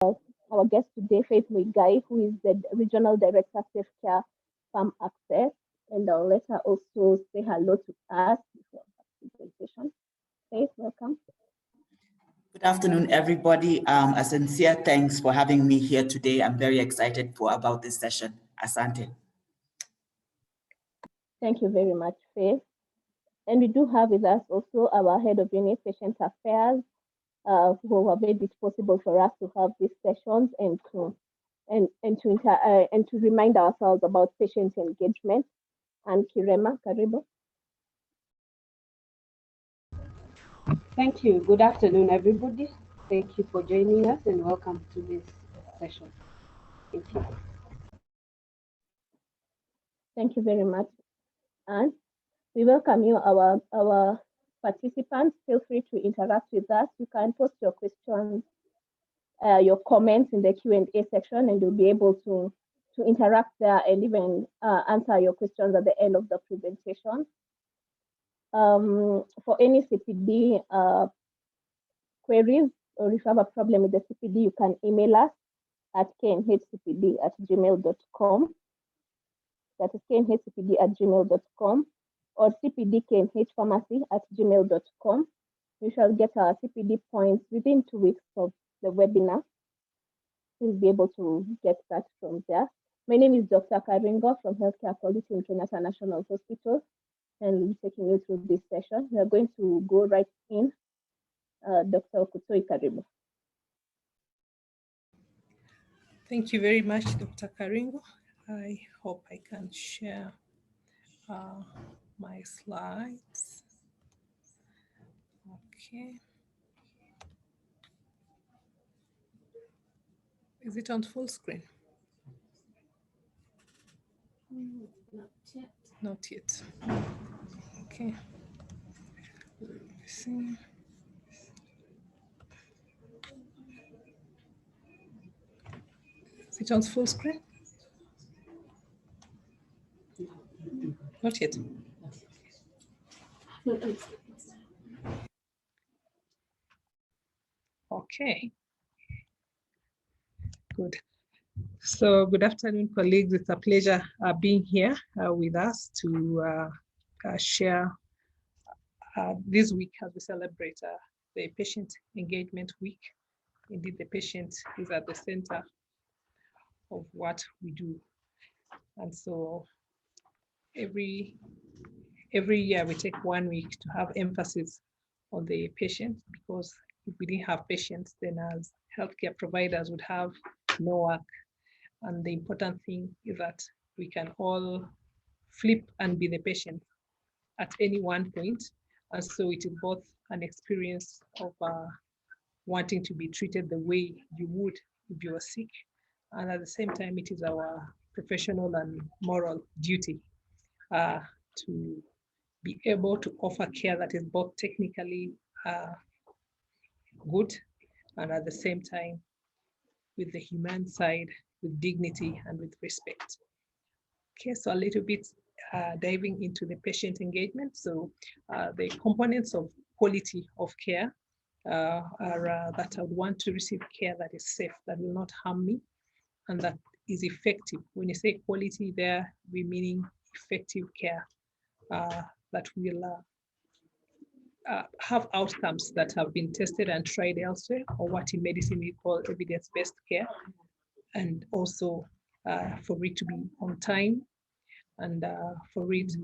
our guest today, Faith Muigai, who is the Regional Director, Safe Care Farm Access. And I'll let her also say hello to us before the presentation. Faith, welcome. Good afternoon, everybody. A sincere thanks for having me here today. I'm very excited about this session. Asante. Thank you very much, Faith. And we do have with us also our Head of Unit Patient Affairs, who have made it possible for us to have these sessions and to remind ourselves about patient engagement. And Kirema, Karibu. Thank you. Good afternoon, everybody. Thank you for joining us and welcome to this session. Thank you. Thank you very much. And we welcome you, our participants. Feel free to interact with us. You can post your questions, your comments in the Q&A section, and you'll be able to interact there and even answer your questions at the end of the presentation. For any CPD queries, or if you have a problem with the CPD, you can email us at knhcpd@gmail.com. That is knhcpd@gmail.com, or cpdknhpharmacy@gmail.com. We shall get our CPD points within 2 weeks of the webinar. We'll be able to get that from there. My name is Dr. Karingo from Healthcare Quality International Hospital, and we'll be taking you through this session. We are going to go right in. Dr. Okutoyi, Karibu. Thank you very much, Dr. Karingo. I hope I can share my slides. Okay. Is it on full screen? Not yet. Not yet. Okay. Let's see. Is it on full screen? Not yet. Okay. Good. So good afternoon, colleagues. It's a pleasure being here with us to share this week as we celebrate the Patient Engagement Week. Indeed, the patient is at the center of what we do. And so every year we take 1 week to have emphasis on the patient, because if we didn't have patients, then as healthcare providers would have no work. And the important thing is that we can all flip and be the patient at any one point. And so it is both an experience of wanting to be treated the way you would if you were sick. And at the same time, it is our professional and moral duty to be able to offer care that is both technically good and at the same time with the human side, with dignity and with respect. Okay, so a little bit diving into the patient engagement. So the components of quality of care are that I would want to receive care that is safe, that will not harm me, and that is effective. When you say quality there, we're meaning effective care that will have outcomes that have been tested and tried elsewhere, or what in medicine we call evidence-based care, and also for it to be on time, and for it to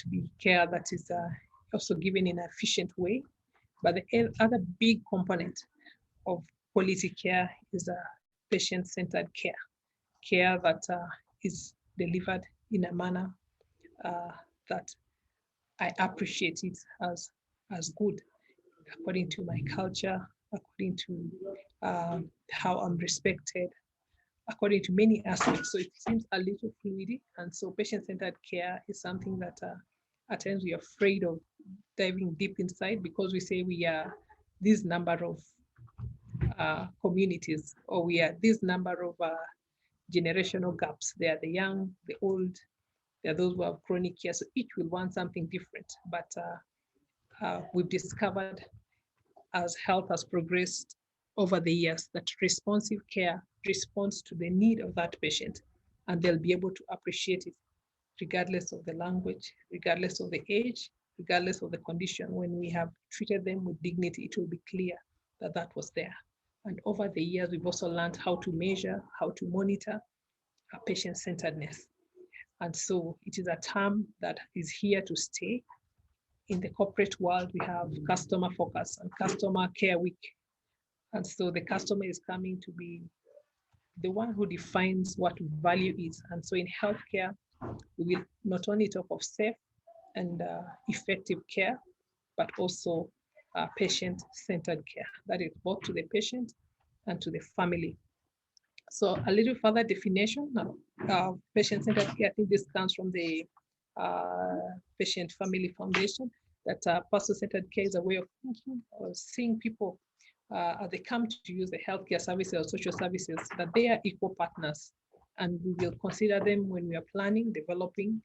be care that is also given in an efficient way. But the other big component of quality care is patient-centered care, care that is delivered in a manner that I appreciate it as good, according to my culture, according to how I'm respected, according to many aspects. So it seems a little fluid. And so patient-centered care is something that at times we're afraid of diving deep inside, because we say we are this number of communities, or we are this number of generational gaps. They are the young, the old, there are those who have chronic care. So each will want something different. But we've discovered as health has progressed over the years that responsive care responds to the need of that patient, and they'll be able to appreciate it regardless of the language, regardless of the age, regardless of the condition. When we have treated them with dignity, it will be clear that that was there. And over the years, we've also learned how to measure, how to monitor patient-centeredness. And so it is a term that is here to stay. In the corporate world, we have customer focus and customer care week. And so the customer is coming to be the one who defines what value is. And so in healthcare, we will not only talk of safe and effective care, but also patient-centered care. That is both to the patient and to the family. So a little further definition of patient-centered care. I think this comes from the Patient Family Foundation, that person-centered care is a way of thinking or seeing people as they come to use the healthcare services or social services, that they are equal partners. And we will consider them when we are planning, developing,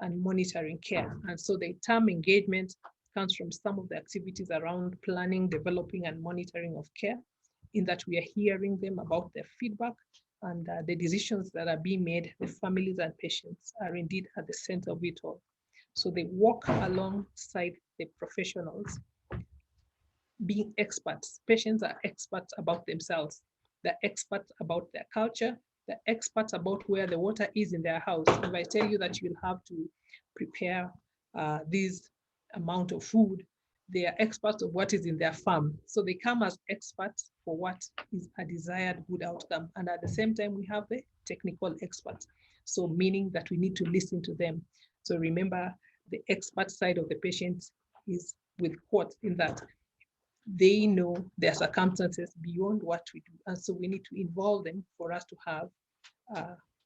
and monitoring care. And so the term engagement comes from some of the activities around planning, developing, and monitoring of care, in that we are hearing them about their feedback, and the decisions that are being made. The families and patients are indeed at the center of it all. So they walk alongside the professionals, being experts. Patients are experts about themselves. They're experts about their culture. They're experts about where the water is in their house. If I tell you that you'll have to prepare this amount of food, they are experts of what is in their farm. So they come as experts for what is a desired good outcome. And at the same time, we have the technical experts. So meaning that we need to listen to them. So remember, the expert side of the patient is with quotes, in that they know their circumstances beyond what we do. And so we need to involve them for us to have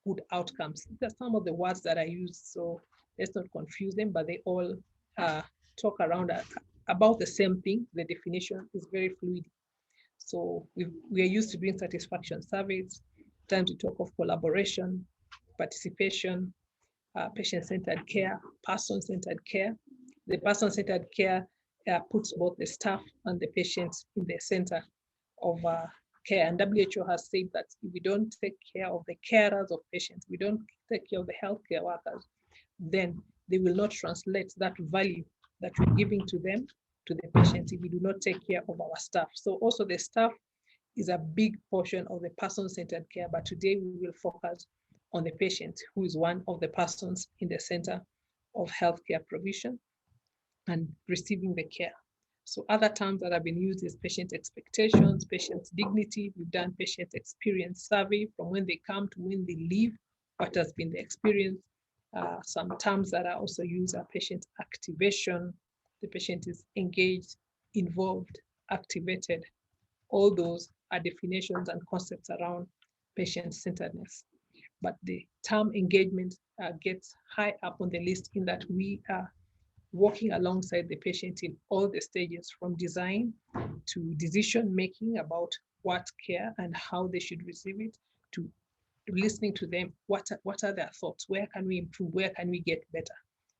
good outcomes. These are some of the words that I use, so let's not confuse them, but they all talk around about the same thing. The definition is very fluid. So we are used to doing satisfaction surveys. Times we talk of collaboration, participation, patient-centered care, person-centered care. The person-centered care puts both the staff and the patients in the center of care. And WHO has said that if we don't take care of the carers of patients, we don't take care of the healthcare workers, then they will not translate that value that we're giving to them, to the patients, if we do not take care of our staff. So also the staff is a big portion of the person-centered care, but today we will focus on the patient, who is one of the persons in the center of healthcare provision and receiving the care. So other terms that have been used is patient expectations, patient dignity. We've done patient experience survey, from when they come to when they leave, what has been the experience. Some terms that are also used are patient activation. The patient is engaged, involved, activated. All those are definitions and concepts around patient-centeredness. But the term engagement gets high up on the list, in that we are working alongside the patient in all the stages, from design to decision-making about what care and how they should receive it, to listening to them, what are their thoughts, where can we improve, where can we get better,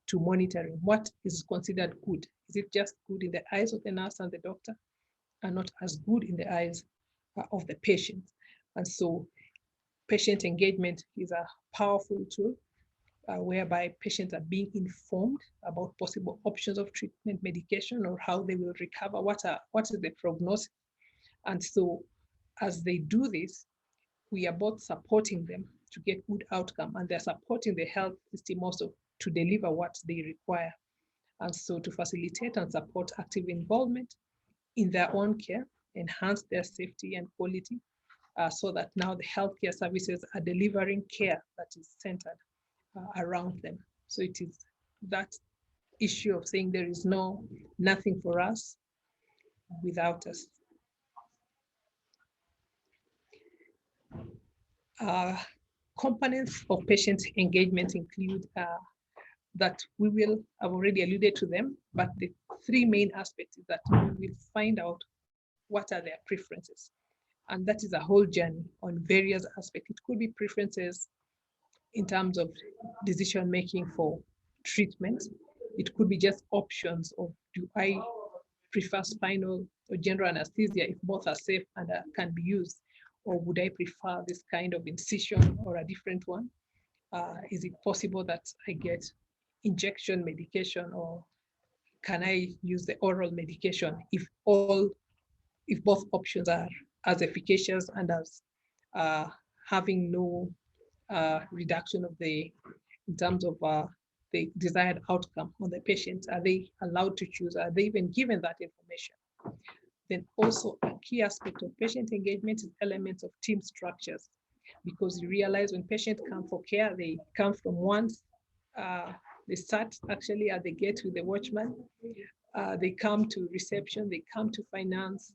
to monitoring what is considered good. Is it just good in the eyes of the nurse and the doctor, and not as good in the eyes of the patient? And so patient engagement is a powerful tool whereby patients are being informed about possible options of treatment, medication, or how they will recover, what is the prognosis. And so as they do this, we are both supporting them to get good outcome, and they're supporting the health system also to deliver what they require. And so to facilitate and support active involvement in their own care, enhance their safety and quality, so that now the healthcare services are delivering care that is centered around them. So it is that issue of saying there is nothing for us without us. Components of patient engagement include that we will have already alluded to them, but the three main aspects is that we will find out what are their preferences. And that is a whole journey on various aspects. It could be preferences in terms of decision-making for treatment. It could be just options of, do I prefer spinal or general anesthesia if both are safe and can be used? Or would I prefer this kind of incision or a different one? Is it possible that I get injection medication, or can I use the oral medication if both options are as efficacious and as having no reduction of in terms of the desired outcome on the patient? Are they allowed to choose? Are they even given that information? Then also a key aspect of patient engagement is elements of team structures, because you realize when patients come for care, they come from once, they start actually at the gate with the watchman, they come to reception, they come to finance,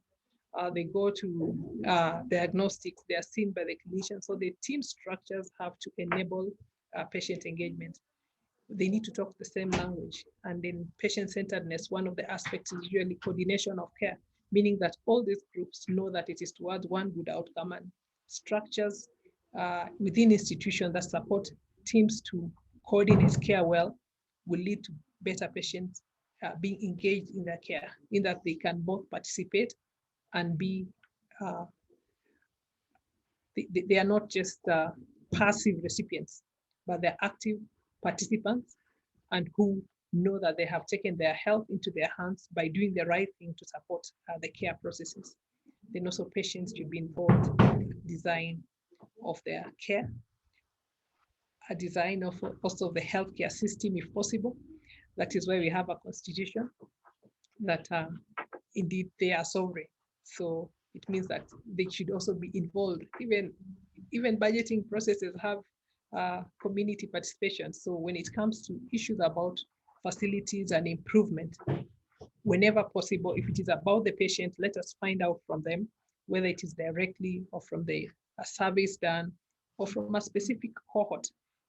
they go to diagnostics, they are seen by the clinician. So the team structures have to enable patient engagement. They need to talk the same language. And in patient-centeredness, one of the aspects is usually coordination of care, meaning that all these groups know that it is towards one good outcome, and structures within institutions that support teams to coordinate care well will lead to better patients being engaged in their care, in that they can both participate and be, they are not just passive recipients, but they're active participants and who know that they have taken their health into their hands by doing the right thing to support the care processes. Then also patients should be involved in the design of their care, a design of also the healthcare system if possible. That is why we have a constitution that indeed they are sovereign. So it means that they should also be involved. Even budgeting processes have community participation. So when it comes to issues about facilities and improvement, whenever possible, if it is about the patient, let us find out from them, whether it is directly or from a service done or from a specific cohort.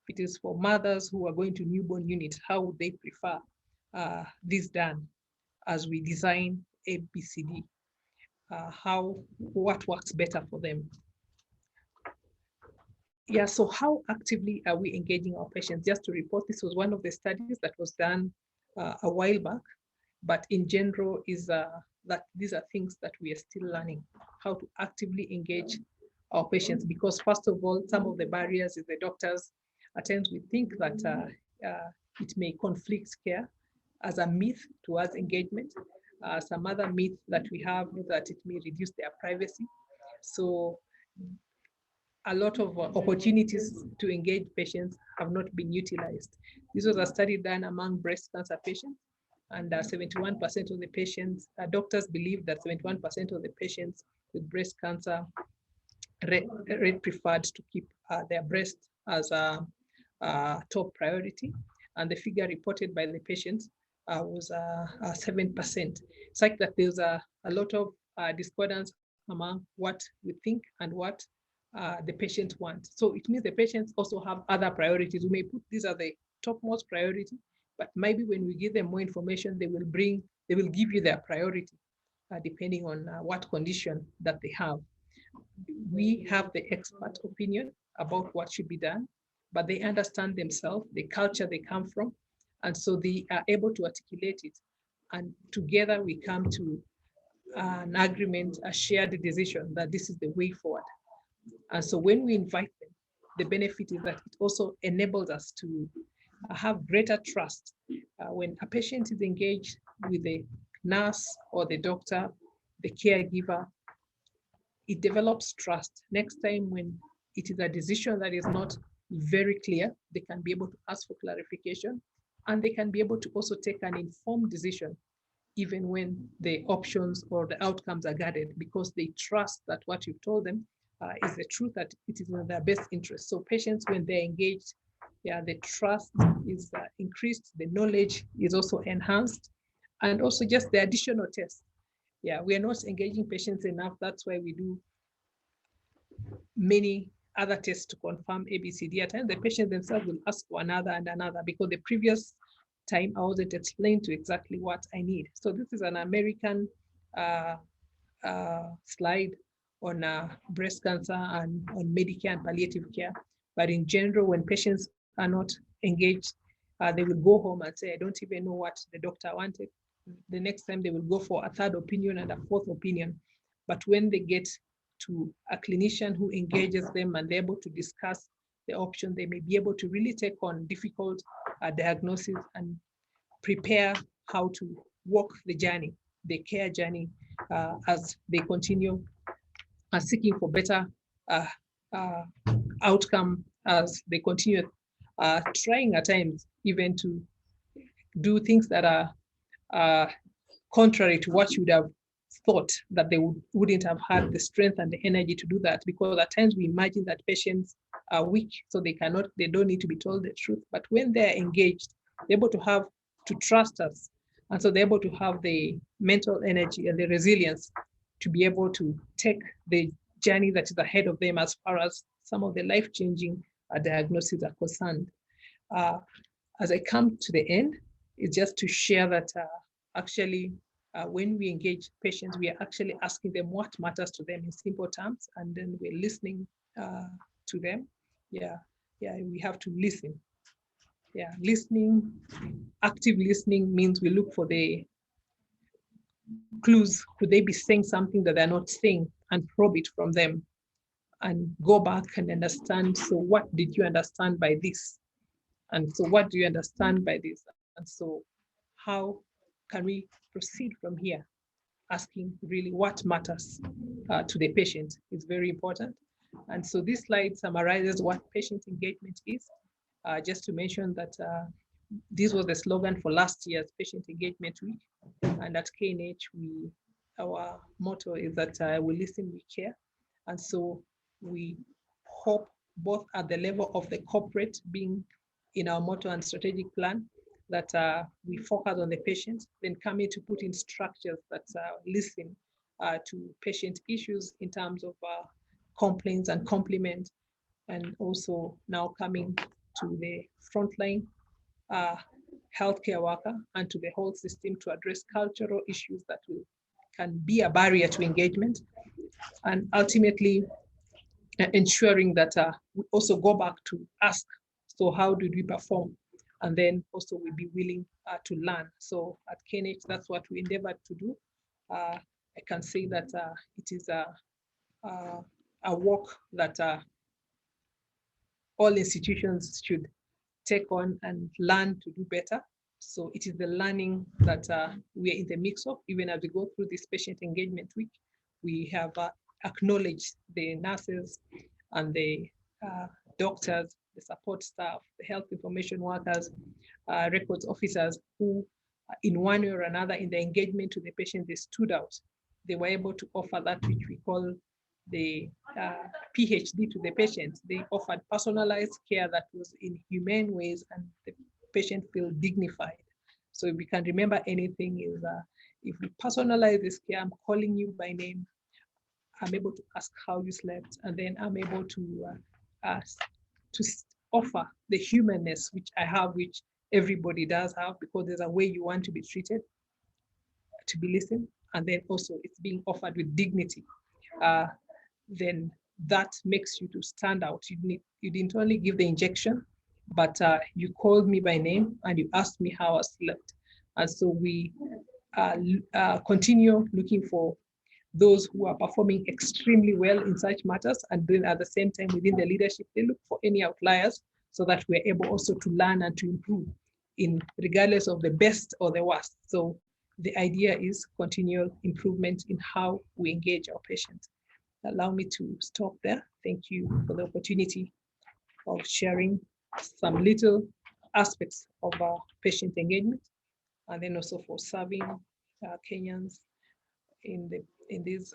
If it is for mothers who are going to newborn units, how would they prefer this done as we design ABCD? What works better for them? Yeah, so how actively are we engaging our patients? Just to report, this was one of the studies that was done a while back, but in general is that these are things that we are still learning, how to actively engage our patients, because first of all, some of the barriers is the doctors. At times we think that it may conflict care as a myth towards engagement. Some other myth that we have is that it may reduce their privacy. So a lot of opportunities to engage patients have not been utilized. This was a study done among breast cancer patients, and 71% of the patients, doctors believe that 71% of the patients with breast cancer preferred to keep their breast as a top priority. And the figure reported by the patients was 7%. It's like that there's a lot of discordance among what we think and what the patients want. So it means the patients also have other priorities. We may put these are the topmost priority, but maybe when we give them more information, they will give you their priority depending on what condition that they have. We have the expert opinion about what should be done, but they understand themselves, the culture they come from, and so they are able to articulate it. And together we come to an agreement, a shared decision that this is the way forward. And so when we invite them, the benefit is that it also enables us to have greater trust. When a patient is engaged with the nurse or the doctor, the caregiver, it develops trust. Next time when it is a decision that is not very clear, they can be able to ask for clarification, and they can be able to also take an informed decision, even when the options or the outcomes are guarded, because they trust that what you've told them is the truth, that it is in their best interest. So patients, when they're engaged, the trust is increased, the knowledge is also enhanced, and also just the additional tests. We are not engaging patients enough. That's why we do many other tests to confirm ABCD. At times, the patient themselves will ask for another and another, because the previous time I wasn't explained to exactly what I need. So this is an American slide on breast cancer and on Medicare and palliative care. But in general, when patients are not engaged, they will go home and say, I don't even know what the doctor wanted. the next time they will go for a third opinion and a fourth opinion. But when they get to a clinician who engages them and they're able to discuss the option, they may be able to really take on difficult diagnosis and prepare how to walk the journey, the care journey, as they continue seeking for better outcome, as they continue trying at times even to do things that are contrary to what you would have thought, that they wouldn't have had the strength and the energy to do that, because at times we imagine that patients are weak, so they don't need to be told the truth. But when they're engaged, they're able to trust us. And so they're able to have the mental energy and the resilience to be able to take the journey that is ahead of them as far as some of the life-changing diagnoses are concerned. As I come to the end, it's just to share that actually, when we engage patients, we are actually asking them what matters to them in simple terms, and then we're listening to them. We have to listen. Listening, active listening means we look for the clues. Could they be saying something that they're not saying, and probe it from them and go back and understand, so what did you understand by this? And so what do you understand by this? And so how can we proceed from here? Asking really what matters to the patient is very important. And so this slide summarizes what patient engagement is. Just to mention that this was the slogan for last year's Patient Engagement Week. And at KNH, our motto is that we listen, we care. And so we hope, both at the level of the corporate, being in our motto and strategic plan, that we focus on the patient, then coming to put in structures that listen to patient issues in terms of complaints and compliments, and also now coming to the frontline healthcare worker and to the whole system to address cultural issues that can be a barrier to engagement, and ultimately ensuring that we also go back to ask, so how did we perform? And then also we'll be willing to learn. So at KNH, that's what we endeavored to do. I can say that it is a work that all institutions should take on and learn to do better. So it is the learning that we are in the mix of. Even as we go through this Patient Engagement Week, we have acknowledged the nurses and the doctors, the support staff, the health information workers, records officers, who in one way or another in the engagement to the patient, they stood out. They were able to offer that which we call the PhD to the patient. They offered personalized care that was in humane ways, and the patient feel dignified. So if we can remember anything, is if we personalize this care, I'm calling you by name, I'm able to ask how you slept, and then I'm able to offer the humanness which I have, which everybody does have, because there's a way you want to be treated, to be listened, and then also it's being offered with dignity. Then that makes you to stand out. You didn't only give the injection, but you called me by name and you asked me how I slept. And so we continue looking for those who are performing extremely well in such matters, and then at the same time within the leadership, they look for any outliers, so that we're able also to learn and to improve regardless of the best or the worst. So the idea is continual improvement in how we engage our patients. Allow me to stop there. Thank you for the opportunity of sharing some little aspects of our patient engagement, and then also for serving Kenyans in this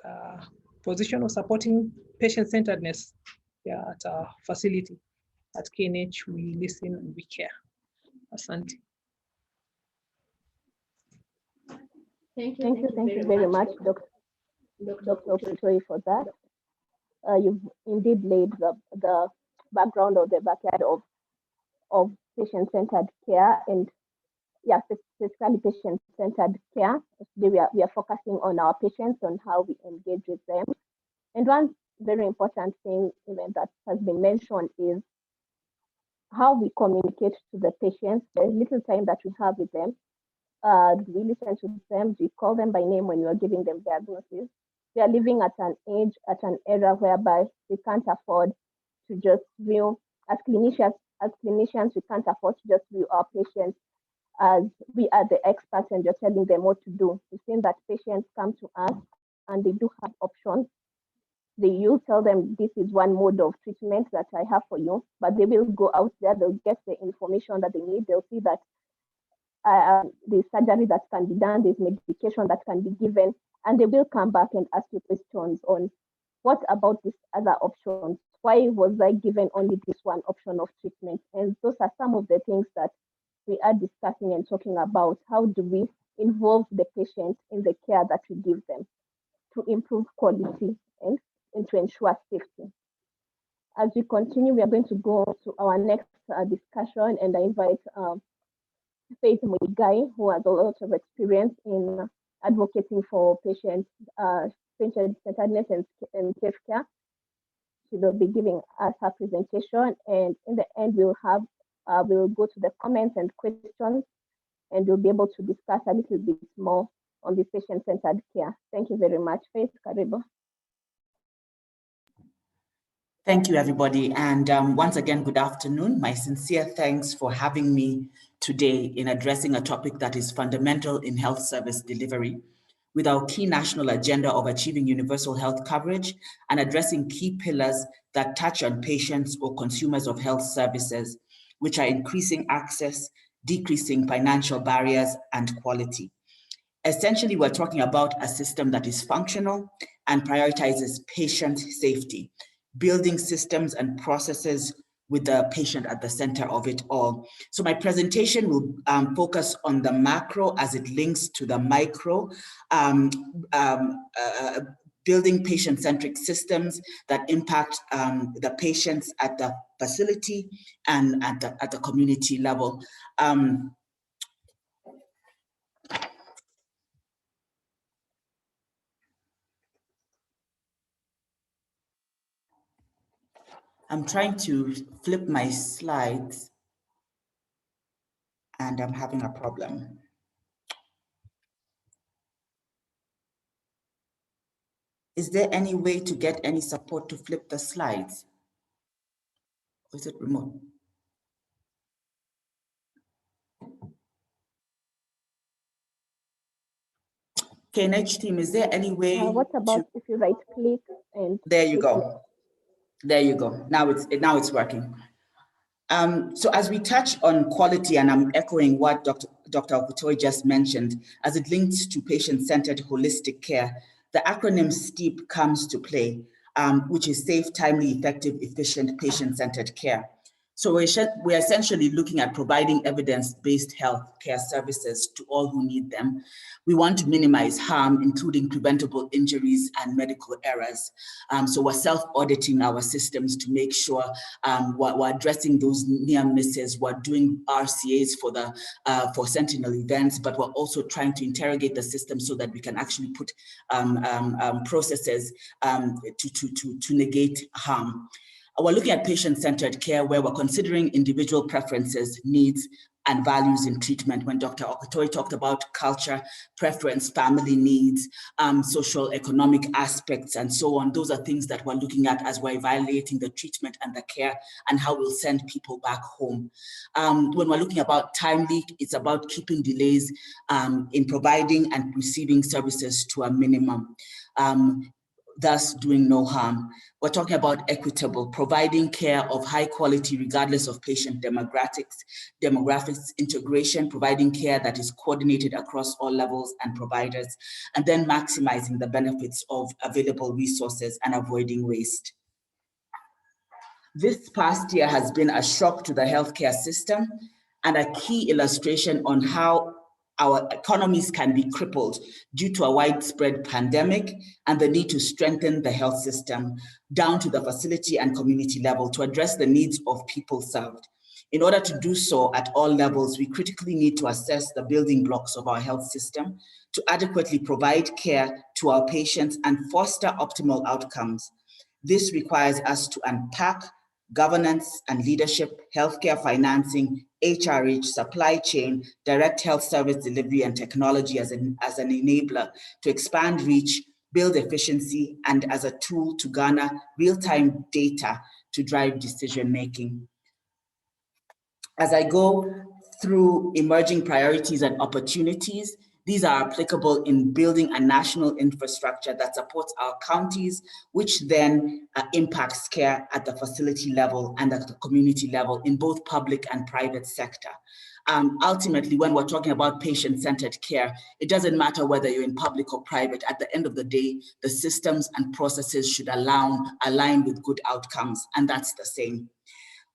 position of supporting patient-centeredness at our facility. At KNH, we listen and we care. Asante. Thank you very much, Dr. Okutoyi, for that. You've indeed laid the background or the backyard of patient-centered care, and yeah, specifically patient-centered care. Today we are focusing on our patients, on how we engage with them. And one very important thing even that has been mentioned is how we communicate to the patients, the little time that we have with them. Do we listen to them? Do we call them by name when you are giving them diagnosis? We are living at an age, at an era whereby we can't afford to just view, as clinicians, we can't afford to just view our patients as we are the experts and you're telling them what to do. We've seen that patients come to us and they do have options. You tell them this is one mode of treatment that I have for you, but they will go out there, they'll get the information that they need, they'll see that there's surgery that can be done, there's medication that can be given, and they will come back and ask you questions on what about these other options? Why was I given only this one option of treatment? And those are some of the things that we are discussing and talking about. How do we involve the patient in the care that we give them to improve quality and to ensure safety? As we continue, we are going to go to our next discussion, and I invite Faith Muigai, who has a lot of experience in advocating for patient-centeredness and safe care. She will be giving us her presentation, and in the end, we'll go to the comments and questions, and we'll be able to discuss a little bit more on this patient-centered care. Thank you very much. Faith, karibu. Thank you, everybody. And once again, good afternoon. My sincere thanks for having me today in addressing a topic that is fundamental in health service delivery, with our key national agenda of achieving universal health coverage and addressing key pillars that touch on patients or consumers of health services, which are increasing access, decreasing financial barriers, and quality. Essentially, we're talking about a system that is functional and prioritizes patient safety, building systems and processes with the patient at the center of it all. So my presentation will focus on the macro as it links to the micro, building patient-centric systems that impact the patients at the facility and at the community level. I'm trying to flip my slides and I'm having a problem. Is there any way to get any support to flip the slides? Or is it remote? KNH team, is there any way? What about if you right click and there you go. There you go. Now it's working. So as we touch on quality, and I'm echoing what Dr. Okutoyi just mentioned, as it links to patient-centered holistic care, the acronym STEEP comes to play, which is safe, timely, effective, efficient, patient-centered care. So we're essentially looking at providing evidence-based health care services to all who need them. We want to minimize harm, including preventable injuries and medical errors. So we're self-auditing our systems to make sure we're addressing those near misses. We're doing RCAs for sentinel events, but we're also trying to interrogate the system so that we can actually put processes to negate harm. We're looking at patient-centered care where we're considering individual preferences, needs, and values in treatment. When Dr. Okutoyi talked about culture, preference, family needs, social economic aspects, and so on, those are things that we're looking at as we're evaluating the treatment and the care and how we'll send people back home. When we're looking about timely, it's about keeping delays in providing and receiving services to a minimum. Thus doing no harm. We're talking about equitable, providing care of high quality regardless of patient demographics, integration, providing care that is coordinated across all levels and providers, and then maximizing the benefits of available resources and avoiding waste. This past year has been a shock to the healthcare system and a key illustration on how our economies can be crippled due to a widespread pandemic and the need to strengthen the health system down to the facility and community level to address the needs of people served. In order to do so at all levels, we critically need to assess the building blocks of our health system to adequately provide care to our patients and foster optimal outcomes. This requires us to unpack governance and leadership, healthcare financing, HRH, supply chain, direct health service delivery, and technology as an enabler to expand reach, build efficiency, and as a tool to garner real-time data to drive decision-making. As I go through emerging priorities and opportunities, these are applicable in building a national infrastructure that supports our counties, which then impacts care at the facility level and at the community level in both public and private sector. Ultimately, when we're talking about patient-centered care, it doesn't matter whether you're in public or private. At the end of the day, the systems and processes should align with good outcomes, and that's the same,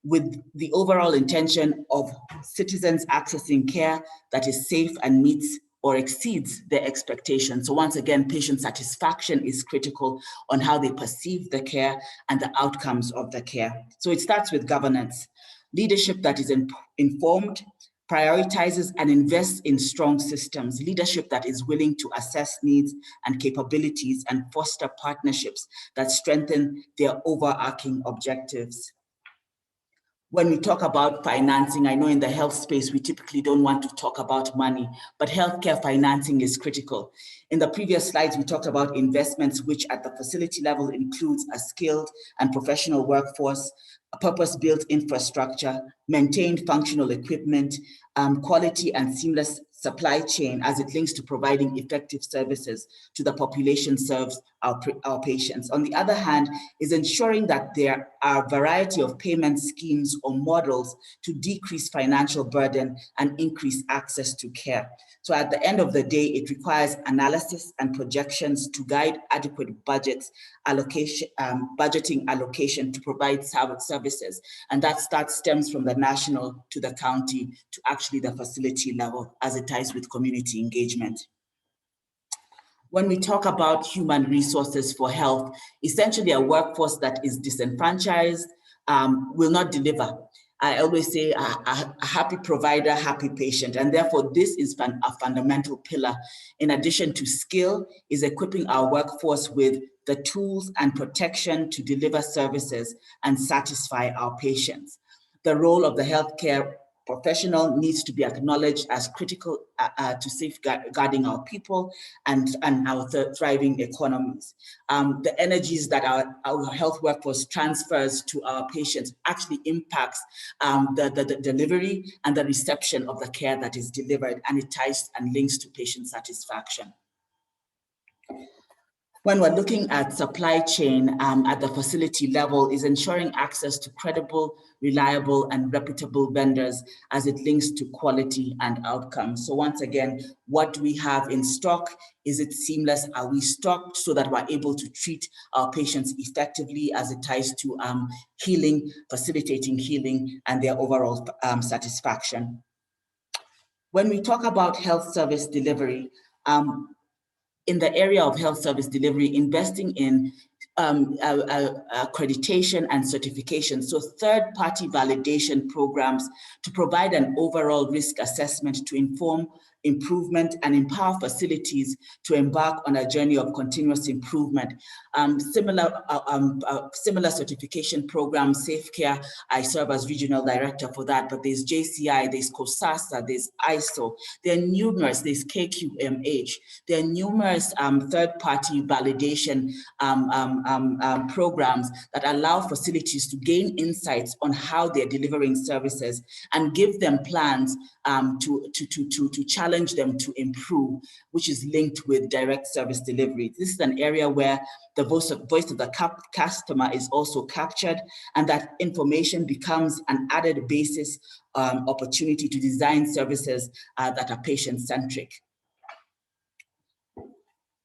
with the overall intention of citizens accessing care that is safe and meets or exceeds their expectations. So once again, patient satisfaction is critical on how they perceive the care and the outcomes of the care. So it starts with governance. Leadership that is informed, prioritizes and invests in strong systems. Leadership that is willing to assess needs and capabilities and foster partnerships that strengthen their overarching objectives. When we talk about financing, I know in the health space, we typically don't want to talk about money, but healthcare financing is critical. In the previous slides, we talked about investments, which at the facility level includes a skilled and professional workforce, a purpose-built infrastructure, maintained functional equipment, quality and seamless supply chain as it links to providing effective services to the population serves our patients. On the other hand, is ensuring that there are a variety of payment schemes or models to decrease financial burden and increase access to care. So at the end of the day, it requires analysis and projections to guide adequate budgeting allocation to provide services. And that stems from the national to the county to actually the facility level as it ties with community engagement. When we talk about human resources for health, essentially a workforce that is disenfranchised will not deliver. I always say a happy provider, happy patient, and therefore this is a fundamental pillar. In addition to skill, is equipping our workforce with the tools and protection to deliver services and satisfy our patients. The role of the healthcare professional needs to be acknowledged as critical to safeguarding our people and our thriving economies. The energies that our health workforce transfers to our patients actually impacts the delivery and the reception of the care that is delivered, and it ties and links to patient satisfaction. When we're looking at supply chain at the facility level, is ensuring access to credible, reliable, and reputable vendors as it links to quality and outcomes. So once again, what do we have in stock? Is it seamless? Are we stocked so that we're able to treat our patients effectively as it ties to healing, facilitating healing, and their overall satisfaction? When we talk about health service delivery, in the area of health service delivery, investing in accreditation and certification, so third-party validation programs to provide an overall risk assessment to inform improvement and empower facilities to embark on a journey of continuous improvement. Similar certification programs, Safe Care, I serve as regional director for that, but there's JCI, there's COSASA, there's ISO, there are numerous, there's KQMH, there are numerous third-party validation programs that allow facilities to gain insights on how they're delivering services and give them plans to challenge them to improve, which is linked with direct service delivery. This is an area where the voice of the customer is also captured, and that information becomes an added basis opportunity to design services that are patient-centric.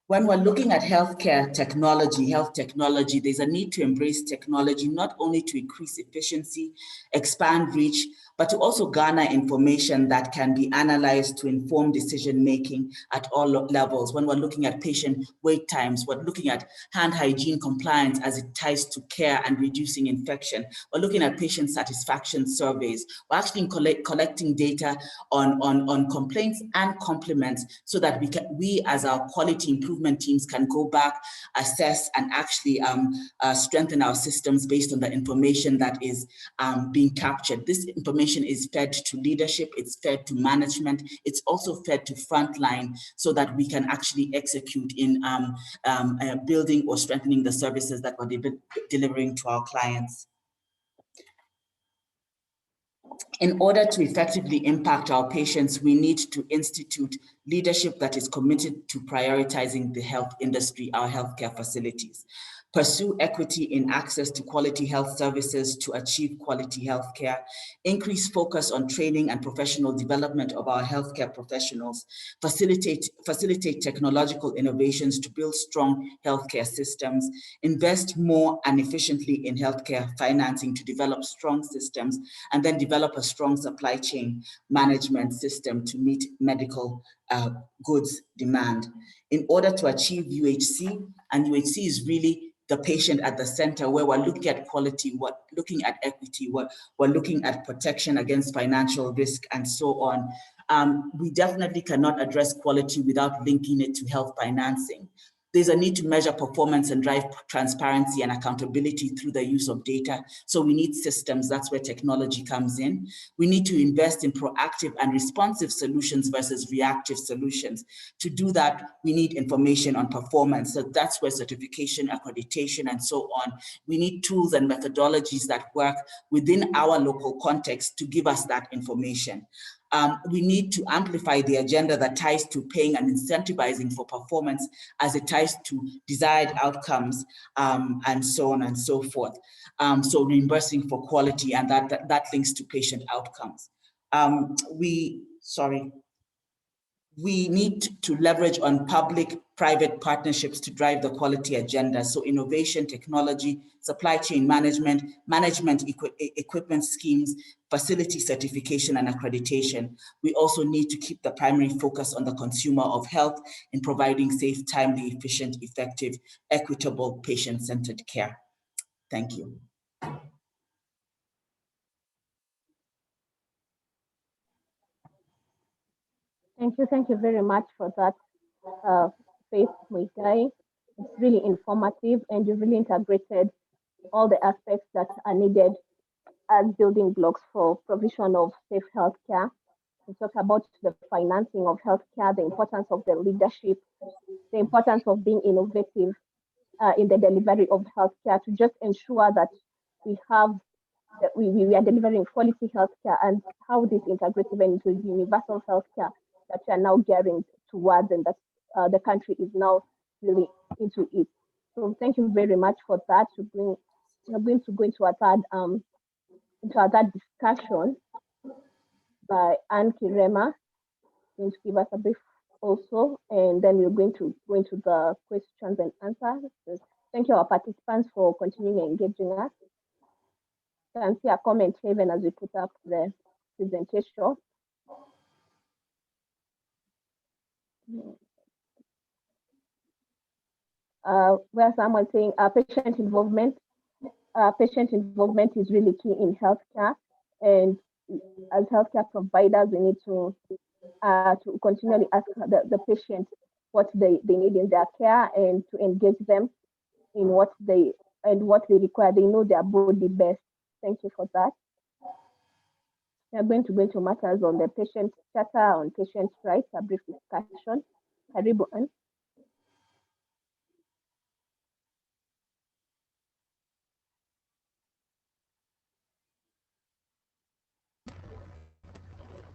When we're looking at healthcare technology, health technology, there's a need to embrace technology, not only to increase efficiency, expand reach, but to also garner information that can be analyzed to inform decision-making at all levels. When we're looking at patient wait times, we're looking at hand hygiene compliance as it ties to care and reducing infection. We're looking at patient satisfaction surveys. We're actually collecting data on complaints and compliments so that we as our quality improvement improvement teams can go back, assess, and actually strengthen our systems based on the information that is being captured. This information is fed to leadership, it's fed to management, it's also fed to frontline so that we can actually execute in building or strengthening the services that we're delivering to our clients. In order to effectively impact our patients, we need to institute leadership that is committed to prioritizing the health industry, our healthcare facilities. Pursue equity in access to quality health services to achieve quality healthcare. Increase focus on training and professional development of our healthcare professionals. Facilitate technological innovations to build strong healthcare systems. Invest more and efficiently in healthcare financing to develop strong systems, and then develop a strong supply chain management system to meet medical goods demand. In order to achieve UHC, and UHC is really the patient at the center, where we're looking at quality, we're looking at equity, we're looking at protection against financial risk, and so on. We definitely cannot address quality without linking it to health financing. There's a need to measure performance and drive transparency and accountability through the use of data. So we need systems. That's where technology comes in. We need to invest in proactive and responsive solutions versus reactive solutions. To do that, we need information on performance. So that's where certification, accreditation, and so on. We need tools and methodologies that work within our local context to give us that information. We need to amplify the agenda that ties to paying and incentivizing for performance as it ties to desired outcomes, and so on and so forth. So reimbursing for quality, and that links to patient outcomes. We need to leverage on public-private partnerships to drive the quality agenda. So innovation, technology, supply chain management, equipment schemes, facility certification and accreditation. We also need to keep the primary focus on the consumer of health in providing safe, timely, efficient, effective, equitable, patient-centered care. Thank you. Thank you very much for that, Faith Muigai. It's really informative, and you've really integrated all the aspects that are needed as building blocks for provision of safe healthcare. We talk about the financing of healthcare, the importance of the leadership, the importance of being innovative in the delivery of healthcare to just ensure that we are delivering quality healthcare, and how this integrates even into universal healthcare that we are now gearing towards, and that the country is now really into it. So thank you very much for that. We're going to go into our third discussion by Kirema, going to give us a brief also, and then we're going to go into the questions and answers. So thank you, our participants, for continuing engaging us. You can see a comment haven as we put up the presentation. Where someone saying patient involvement is really key in healthcare, and as healthcare providers, we need to continually ask the patient what they need in their care, and to engage them in what they require. They know their body best. Thank you for that. We are going to go into matters on the patient charter, on patient rights, a brief discussion. Karibu.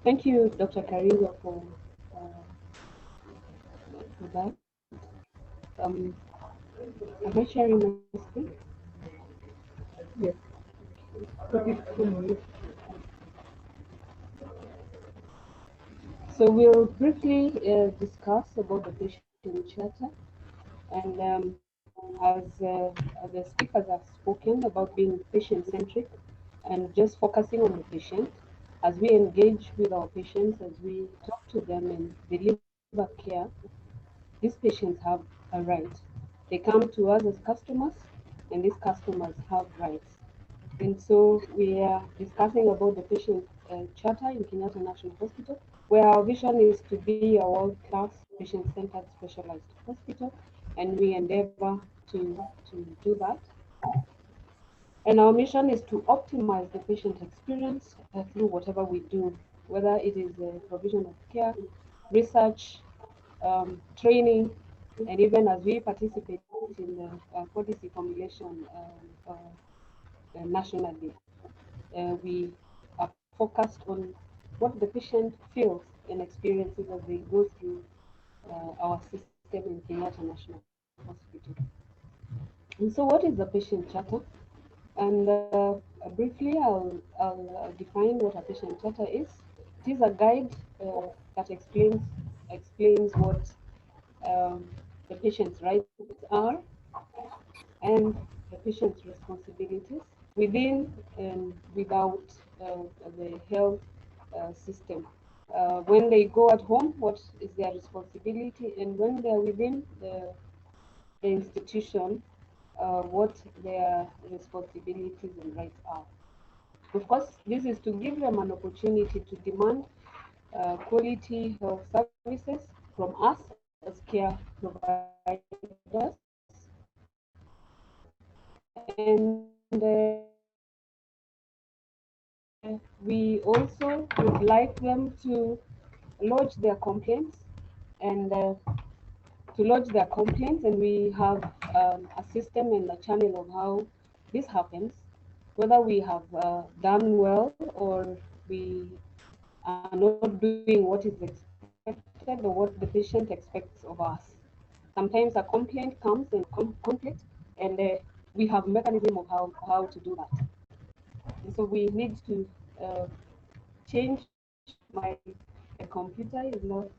Thank you, Dr. Karingo, for that. Am I sharing my screen? Yes. So we'll briefly discuss about the patient charter, and as the speakers have spoken about being patient-centric and just focusing on the patient, as we engage with our patients, as we talk to them and deliver care, these patients have a right. They come to us as customers, and these customers have rights. And so we are discussing about the patient Charter in Kenyatta National Hospital, where our vision is to be a world-class patient-centered specialized hospital, and we endeavor to do that. And our mission is to optimize the patient experience through whatever we do, whether it is the provision of care, research, training, and even as we participate in the policy formulation nationally. We are focused on what the patient feels and experiences as they go through our system in Kenyatta National Hospital. And so what is the patient charter? And briefly, I'll define what a patient charter is. It is a guide that explains what the patient's rights are and the patient's responsibilities within and without the health system. When they go at home, what is their responsibility, and when they're within the institution, what their responsibilities and rights are. Of course, this is to give them an opportunity to demand quality health services from us as care providers. And we also would like them to lodge their complaints and and we have a system and a channel of how this happens, whether we have done well or we are not doing what is expected or what the patient expects of us. Sometimes a complaint comes in conflict, and we have a mechanism of how to do that. And so we need to change my computer is not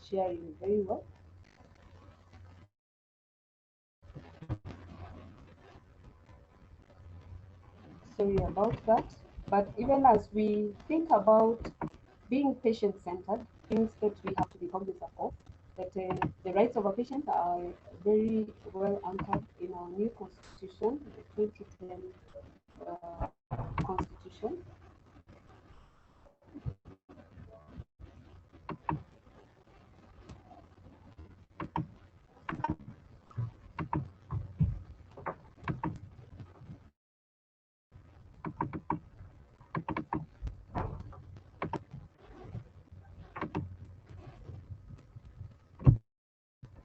sharing very well. Sorry about that. But even as we think about being patient-centered, things that we have to be cognizant of, that the rights of a patient are very well anchored in our new constitution, the 2010 constitution.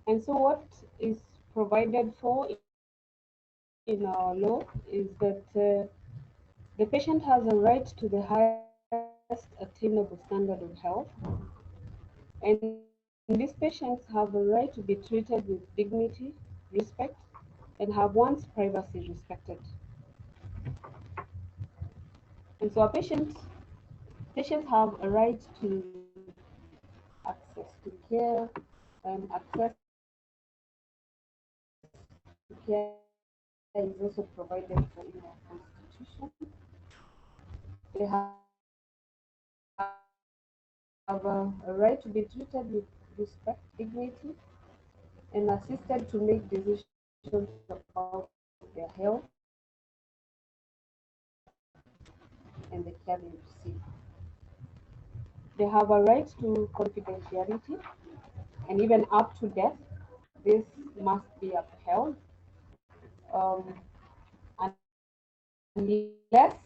And so what is provided for in our law is that the patient has a right to the highest attainable standard of health, and these patients have a right to be treated with dignity, respect, and have one's privacy respected. And so our patients have a right to access to care, access to care is also provided for in our constitution. They have a right to be treated with respect, dignity, and assisted to make decisions about their health and the care they receive. They have a right to confidentiality, and even up to death, this must be upheld. Unless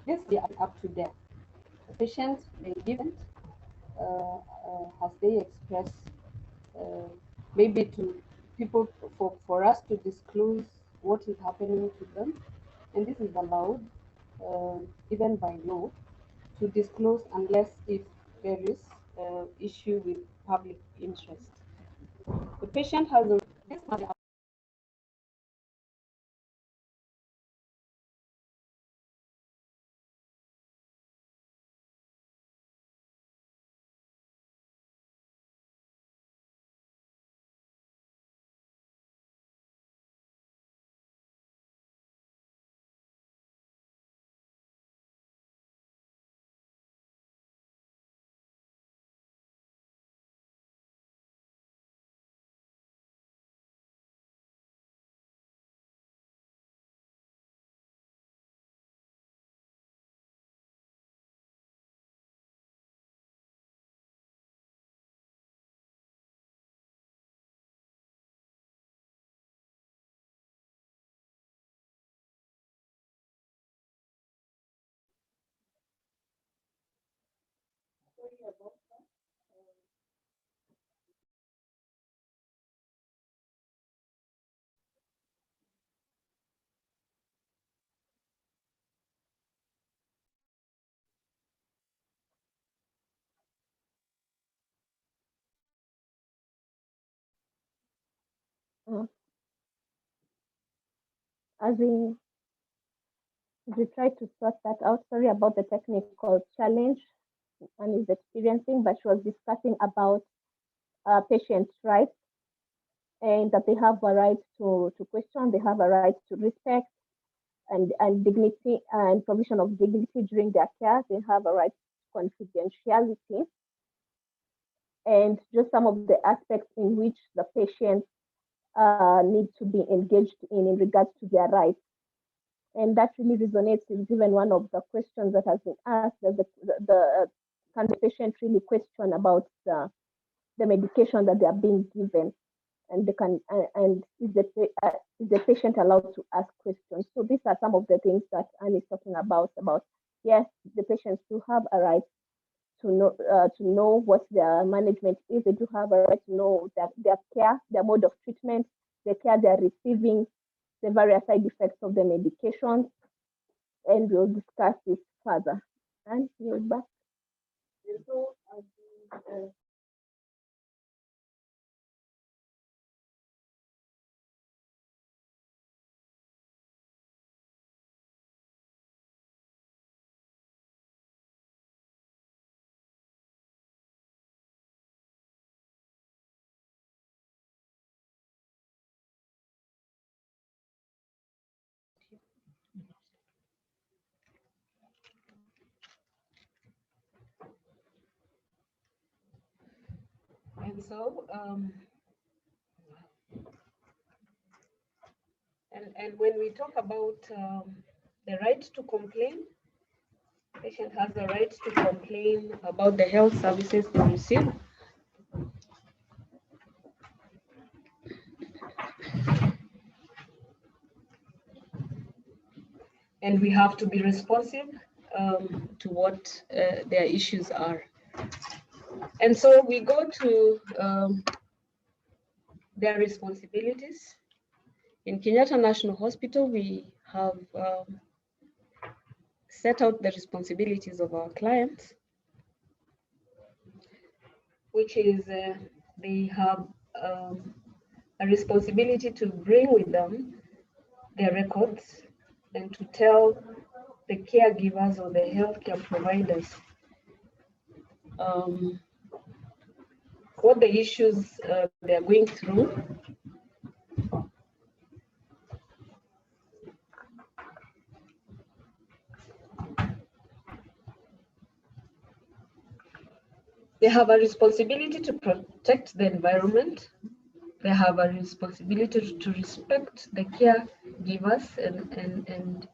this be up to death. The patient may give it as they express maybe to people for us to disclose what is happening to them, and this is allowed even by law to disclose unless if there is issue with public interest. The patient has a as we try to sort that out. Sorry about the technical challenge Anne is experiencing, but she was discussing about patients' rights and that they have a right to question, they have a right to respect and dignity and provision of dignity during their care. They have a right to confidentiality and just some of the aspects in which the patients need to be engaged in regards to their rights. And that really resonates with even one of the questions that has been asked, that can the patient really question about the medication that they are being given, and they can and is the patient allowed to ask questions? So these are some of the things that Anne is talking about. Yes, the patients do have a right to know what their management is. They do have a right to know their care, their mode of treatment, the care they are receiving, the various side effects of the medications, and we'll discuss this further. And you're back. And so, and when we talk about the right to complain, patient has the right to complain about the health services they receive. And we have to be responsive to what their issues are. And so we go to their responsibilities. In Kenyatta National Hospital, we have set out the responsibilities of our clients, which is they have a responsibility to bring with them their records and to tell the caregivers or the healthcare providers what the issues they are going through. They have a responsibility to protect the environment. They have a responsibility to respect the caregivers and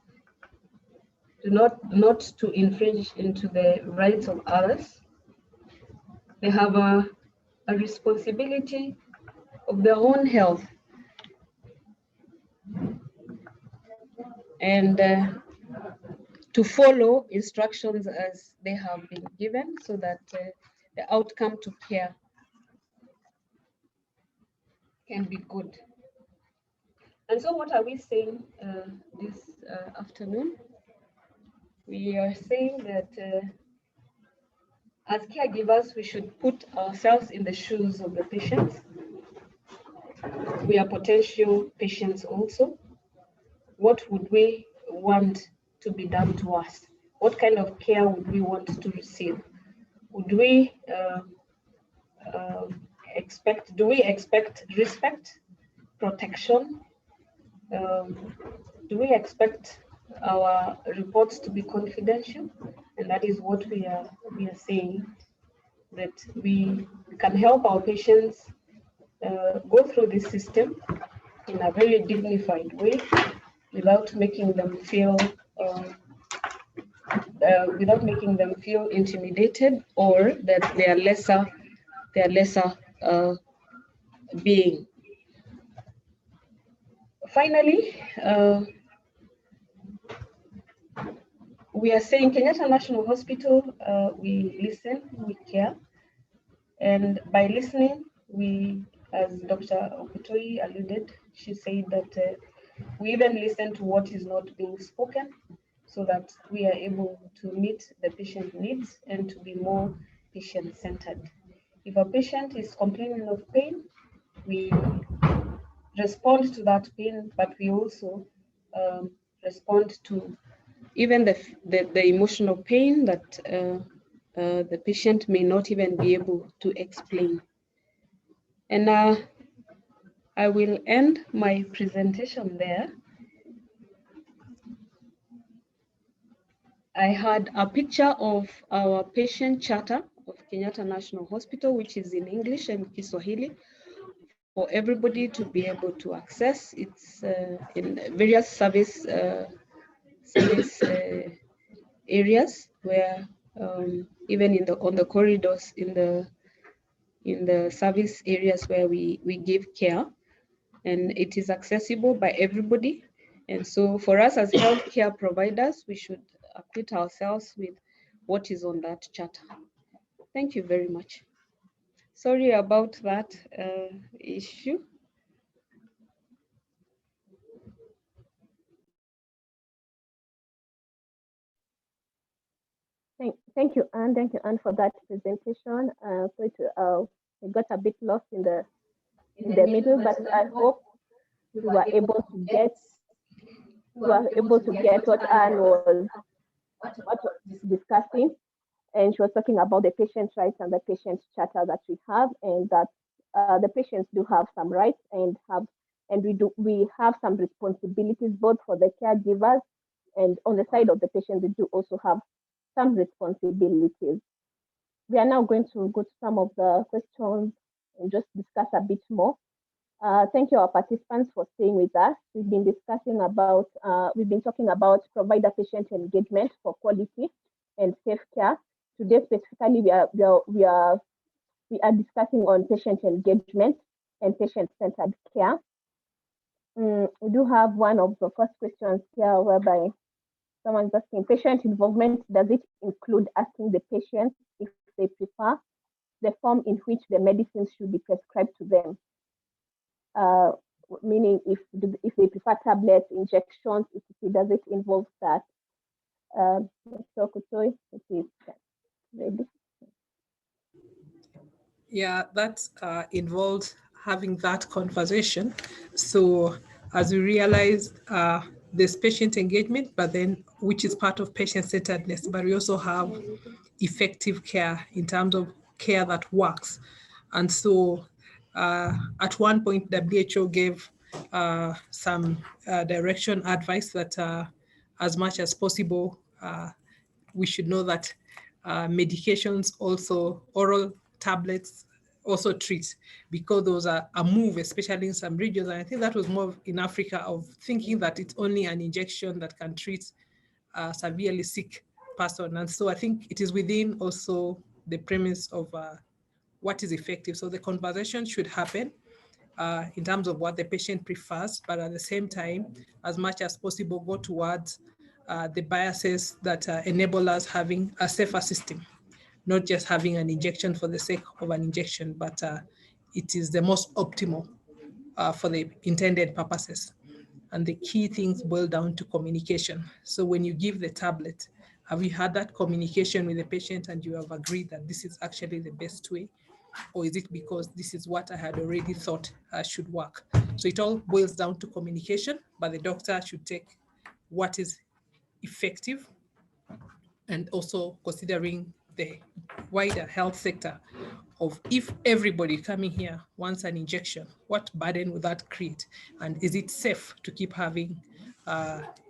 not to infringe into the rights of others. They have a responsibility of their own health and to follow instructions as they have been given so that the outcome to care can be good. And so what are we saying this afternoon? We are saying that as caregivers, we should put ourselves in the shoes of the patients. We are potential patients also. What would we want to be done to us? What kind of care would we want to receive? Would we do we expect respect, protection? Do we expect our reports to be confidential? And that is what we are saying, that we can help our patients go through this system in a very dignified way without making them feel intimidated or that they are lesser being. Finally, we are saying Kenyatta National Hospital, we listen, we care. And by listening, we, as Dr. Okutoyi alluded, she said that we even listen to what is not being spoken so that we are able to meet the patient needs and to be more patient-centered. If a patient is complaining of pain, we respond to that pain, but we also respond to even the emotional pain that the patient may not even be able to explain. And I will end my presentation there. I had a picture of our patient charter of Kenyatta National Hospital, which is in English and Kiswahili, for everybody to be able to access. It's in various service areas where even on the corridors in the service areas where we give care, and it is accessible by everybody. And so for us as healthcare providers, we should acquit ourselves with what is on that charter. Thank you very much. Sorry about that issue. Thank you, Anne. Thank you, Anne, for that presentation. I got a bit lost in the middle, but I hope we were able to get what Anne was discussing, and she was talking about the patient's rights and the patient's charter that we have, and that the patients do have some rights and we have some responsibilities both for the caregivers, and on the side of the patient we do also have some responsibilities. We are now going to go to some of the questions and just discuss a bit more. Thank you, our participants, for staying with us. We've been talking about provider-patient engagement for quality and safe care. Today, specifically, we are discussing on patient engagement and patient-centered care. We do have one of the first questions here, whereby someone's asking, patient involvement, does it include asking the patient if they prefer the form in which the medicines should be prescribed to them? Meaning if they prefer tablets, injections, does it involve that? Dr. Okutoyi, it is ready. Yeah, that involves having that conversation. So as we realize, there's patient engagement, but then which is part of patient-centeredness, but we also have effective care in terms of care that works. And so at one point, WHO gave some direction advice that as much as possible, we should know that medications also, oral tablets also treat, because those are a move, especially in some regions. And I think that was more in Africa, of thinking that it's only an injection that can treat a severely sick person. And so I think it is within also the premise of what is effective. So the conversation should happen in terms of what the patient prefers, but at the same time, as much as possible, go towards the biases that enable us having a safer system, not just having an injection for the sake of an injection, but it is the most optimal for the intended purposes. And the key things boil down to communication. So when you give the tablet, have you had that communication with the patient and you have agreed that this is actually the best way? Or is it because this is what I had already thought should work? So it all boils down to communication, but the doctor should take what is effective, and also considering the wider health sector of, if everybody coming here wants an injection, what burden will that create? And is it safe to keep having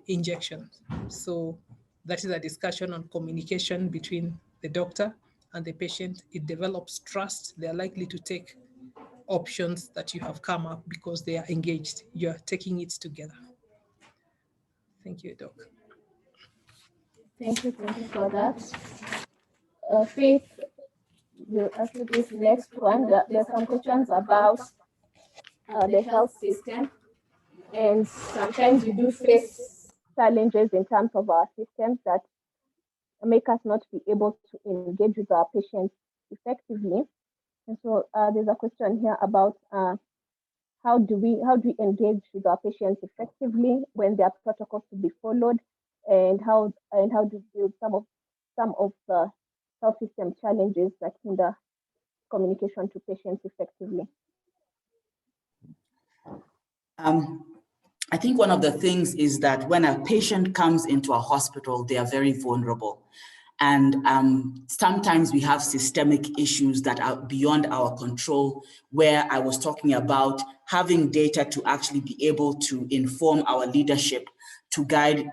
injections? So that is a discussion on communication between the doctor and the patient. It develops trust. They're likely to take options that you have come up because they are engaged. You're taking it together. Thank you, Doc. Thank you for that. Faith, we'll ask you this next one. There's some questions about the health system, and sometimes we do face challenges in terms of our systems that make us not be able to engage with our patients effectively. And so there's a question here about how do we engage with our patients effectively when there are protocols to be followed, and how do we deal with some of the health system challenges that hinder communication to patients effectively. I think one of the things is that when a patient comes into a hospital, they are very vulnerable. And sometimes we have systemic issues that are beyond our control, where I was talking about having data to actually be able to inform our leadership, to guide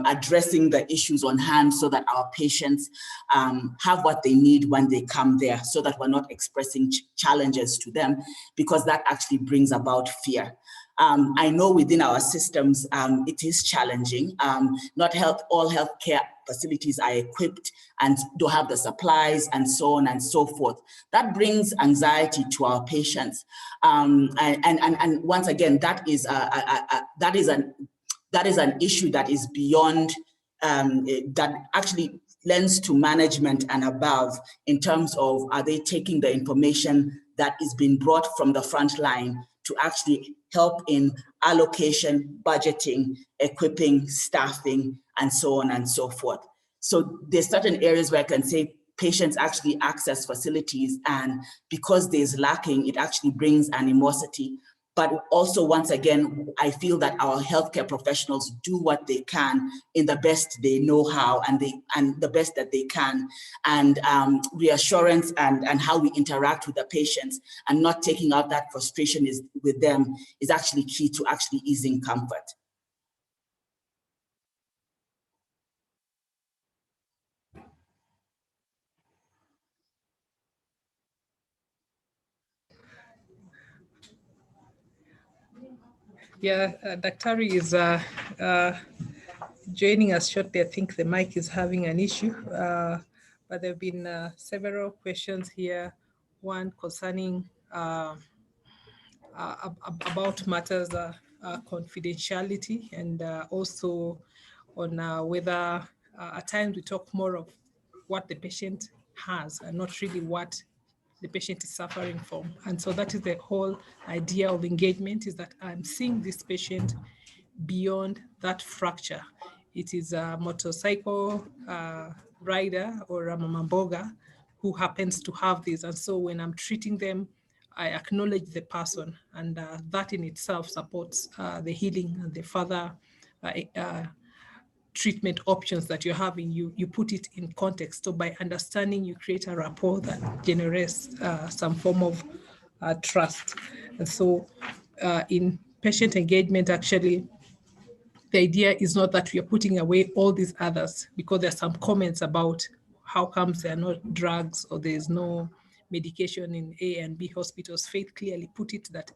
addressing the issues on hand, so that our patients have what they need when they come there, so that we're not expressing challenges to them, because that actually brings about fear. I know within our systems, it is challenging. Not all healthcare facilities are equipped and don't have the supplies and so on and so forth. That brings anxiety to our patients. And once again, that is an issue that is beyond, that actually lends to management and above, in terms of, are they taking the information that is being brought from the front line to actually help in allocation, budgeting, equipping, staffing, and so on and so forth. So there's certain areas where I can say patients actually access facilities, and because there's lacking, it actually brings animosity. But also, once again, I feel that our healthcare professionals do what they can in the best they know how, and the best that they can. And reassurance and how we interact with the patients, and not taking out that frustration with them, is actually key to actually easing comfort. Yeah, Daktari is joining us shortly. I think the mic is having an issue, but there have been several questions here. One concerning about matters confidentiality, and also on whether at times we talk more of what the patient has and not really what the patient is suffering from. And so that is the whole idea of engagement, is that I'm seeing this patient beyond that fracture. It is a motorcycle rider or a mama mboga who happens to have this. And so when I'm treating them, I acknowledge the person, and that in itself supports the healing and the further treatment options that you're having. You put it in context. So by understanding, you create a rapport that generates some form of trust. And so in patient engagement, actually, the idea is not that we are putting away all these others, because there's some comments about how comes there are no drugs or there's no medication in A and B hospitals. Faith clearly put it that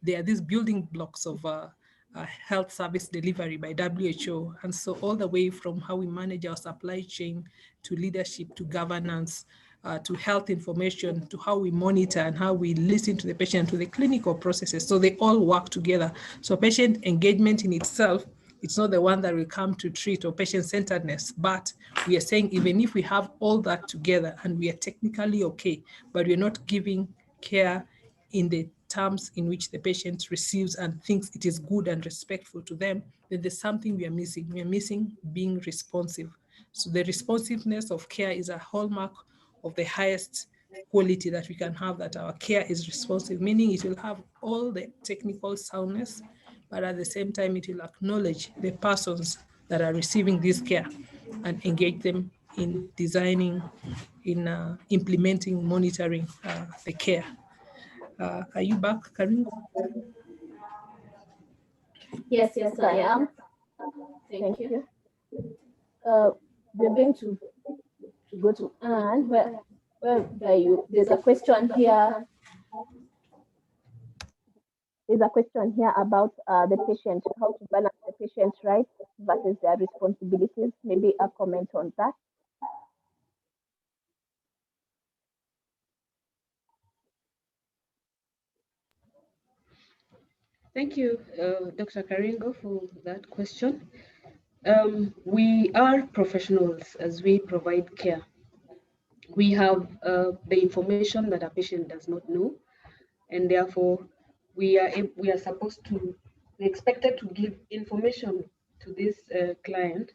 there are these building blocks of health service delivery by WHO. And so all the way from how we manage our supply chain, to leadership, to governance, to health information, to how we monitor and how we listen to the patient, to the clinical processes. So they all work together. So patient engagement in itself, it's not the one that will come to treat, or patient-centeredness, but we are saying, even if we have all that together and we are technically okay, but we're not giving care in the terms in which the patient receives and thinks it is good and respectful to them, then there's something we are missing. We are missing being responsive. So the responsiveness of care is a hallmark of the highest quality that we can have, that our care is responsive, meaning it will have all the technical soundness, but at the same time, it will acknowledge the persons that are receiving this care and engage them in designing, in implementing, monitoring the care. Are you back, Karingo? Yes, I am. Thank you. We're going to go to Anne. There's a question here. There's a question here about the patient, how to balance the patient's rights versus their responsibilities. Maybe a comment on that. Thank you, Dr. Karingo, for that question. We are professionals as we provide care. We have the information that a patient does not know, and therefore we are supposed to be expected to give information to this client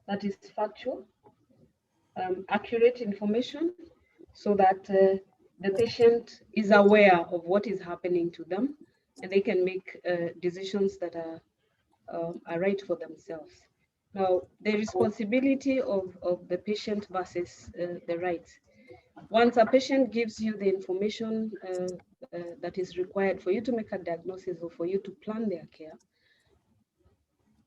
that is factual, accurate information, so that the patient is aware of what is happening to them, and they can make decisions that are right for themselves. Now, the responsibility of the patient versus the rights. Once a patient gives you the information that is required for you to make a diagnosis or for you to plan their care,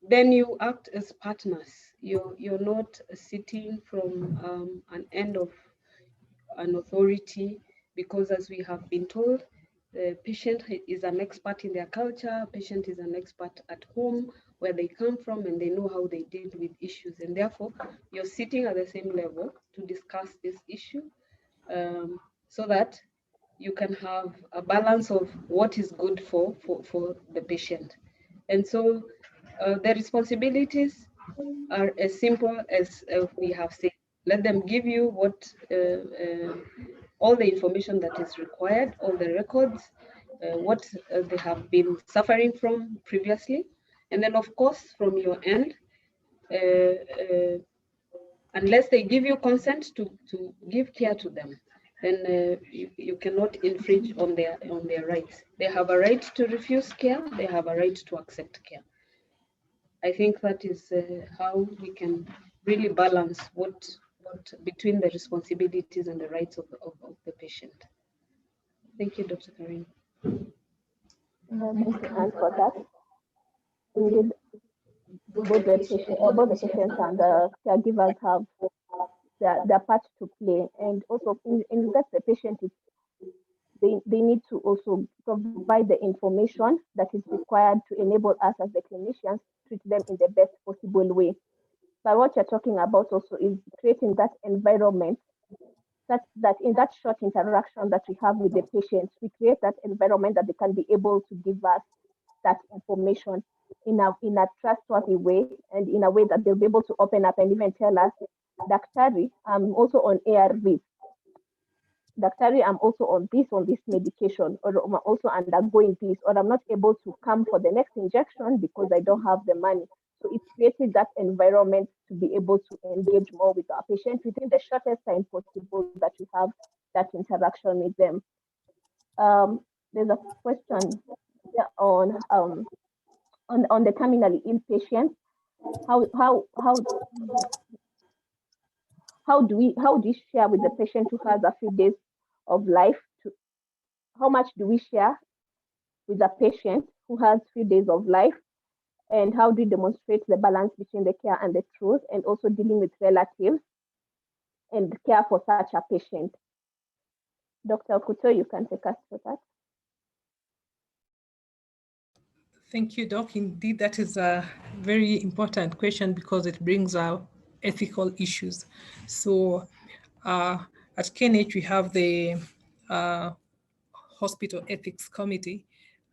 then you act as partners. You're not sitting from an end of an authority, because as we have been told, the patient is an expert in their culture, patient is an expert at home, where they come from, and they know how they deal with issues. And therefore, you're sitting at the same level to discuss this issue, so that you can have a balance of what is good for the patient. And so the responsibilities are as simple as we have said. Let them give you what all the information that is required, all the records, what they have been suffering from previously. And then, of course, from your end, unless they give you consent to give care to them, then you cannot infringe on their rights. They have a right to refuse care. They have a right to accept care. I think that is how we can really balance what between the responsibilities and the rights of the patient. Thank you, Dr. Karingo. Thank you, Anne, for that. Indeed, both the patients and the caregivers have their part to play, and also in regards to the patient, they need to also provide the information that is required to enable us as the clinicians to treat them in the best possible way. But what you're talking about also is creating that environment, that in that short interaction that we have with the patients, we create that environment that they can be able to give us that information in a trustworthy way, and in a way that they'll be able to open up and even tell us, Daktari, I'm also on ARVs. Daktari, I'm also on this medication, or I'm also undergoing this, or I'm not able to come for the next injection because I don't have the money. So it's created that environment to be able to engage more with our patient within the shortest time possible that we have that interaction with them. There's a question on the terminally ill patient. How do we share with the patient who has a few days of life? How much do we share with a patient who has few days of life? And how do we demonstrate the balance between the care and the truth, and also dealing with relatives and care for such a patient? Dr. Okutoyi, you can take us through that. Thank you, Doc. Indeed, that is a very important question, because it brings out ethical issues. So at KNH, we have the Hospital Ethics Committee,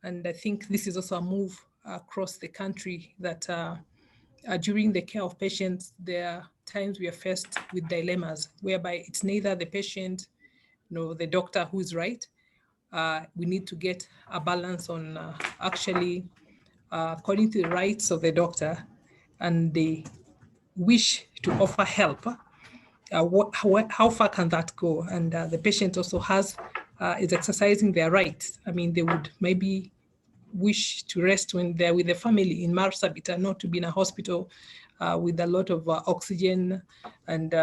and I think this is also a move across the country that during the care of patients, there are times we are faced with dilemmas whereby it's neither the patient nor the doctor who is right. We need to get a balance on actually according to the rights of the doctor and the wish to offer help. How far can that go? And the patient also is exercising their rights. I mean, they would maybe wish to rest when they're with the family in Marsabit, and not to be in a hospital with a lot of oxygen and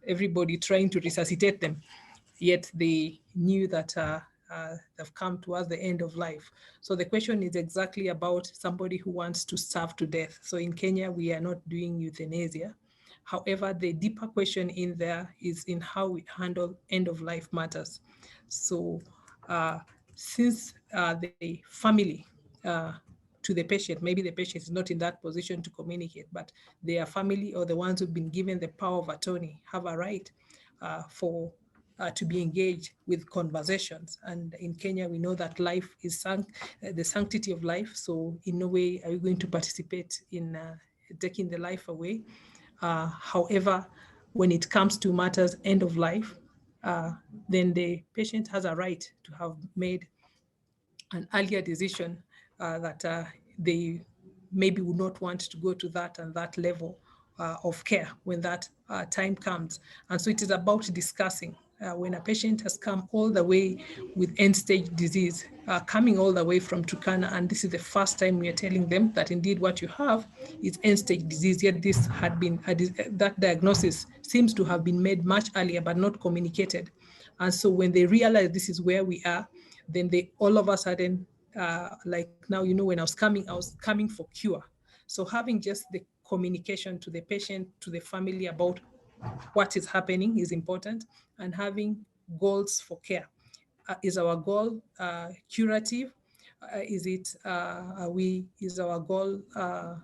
everybody trying to resuscitate them. Yet they knew that they've come towards the end of life. So the question is exactly about somebody who wants to starve to death. So in Kenya, we are not doing euthanasia. However, the deeper question in there is in how we handle end of life matters. So since the family to the patient, maybe the patient is not in that position to communicate, but their family or the ones who've been given the power of attorney have a right to be engaged with conversations. And in Kenya, we know that life is the sanctity of life. So in no way are we going to participate in taking the life away. However, when it comes to matters end of life, then the patient has a right to have made an earlier decision that they maybe would not want to go to that and that level of care when that time comes. And so it is about discussing when a patient has come all the way with end-stage disease, coming all the way from Turkana, and this is the first time we are telling them that indeed what you have is end-stage disease, yet this had been, that diagnosis seems to have been made much earlier but not communicated. And so when they realize this is where we are, then they all of a sudden, like now, you know, when I was coming for cure. So having just the communication to the patient, to the family about what is happening is important, and having goals for care. Is our goal curative? Is our goal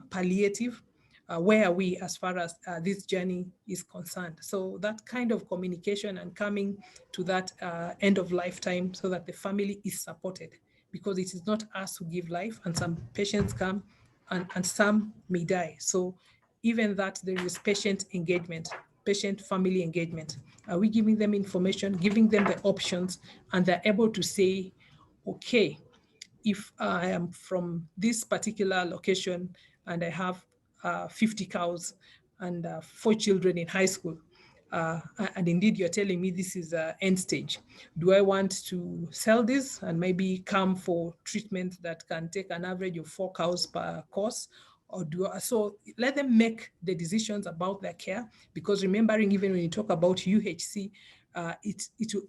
palliative? Where are we as far as this journey is concerned? So that kind of communication and coming to that end of lifetime so that the family is supported, because it is not us who give life, and some patients come and some may die. So even that, there is patient engagement, patient family engagement. Are we giving them information, giving them the options, and they're able to say, okay, if I am from this particular location and I have 50 cows and 4 children in high school, and indeed you're telling me this is end stage, do I want to sell this and maybe come for treatment that can take an average of 4 cows per course? Or so let them make the decisions about their care, because remembering, even when you talk about UHC,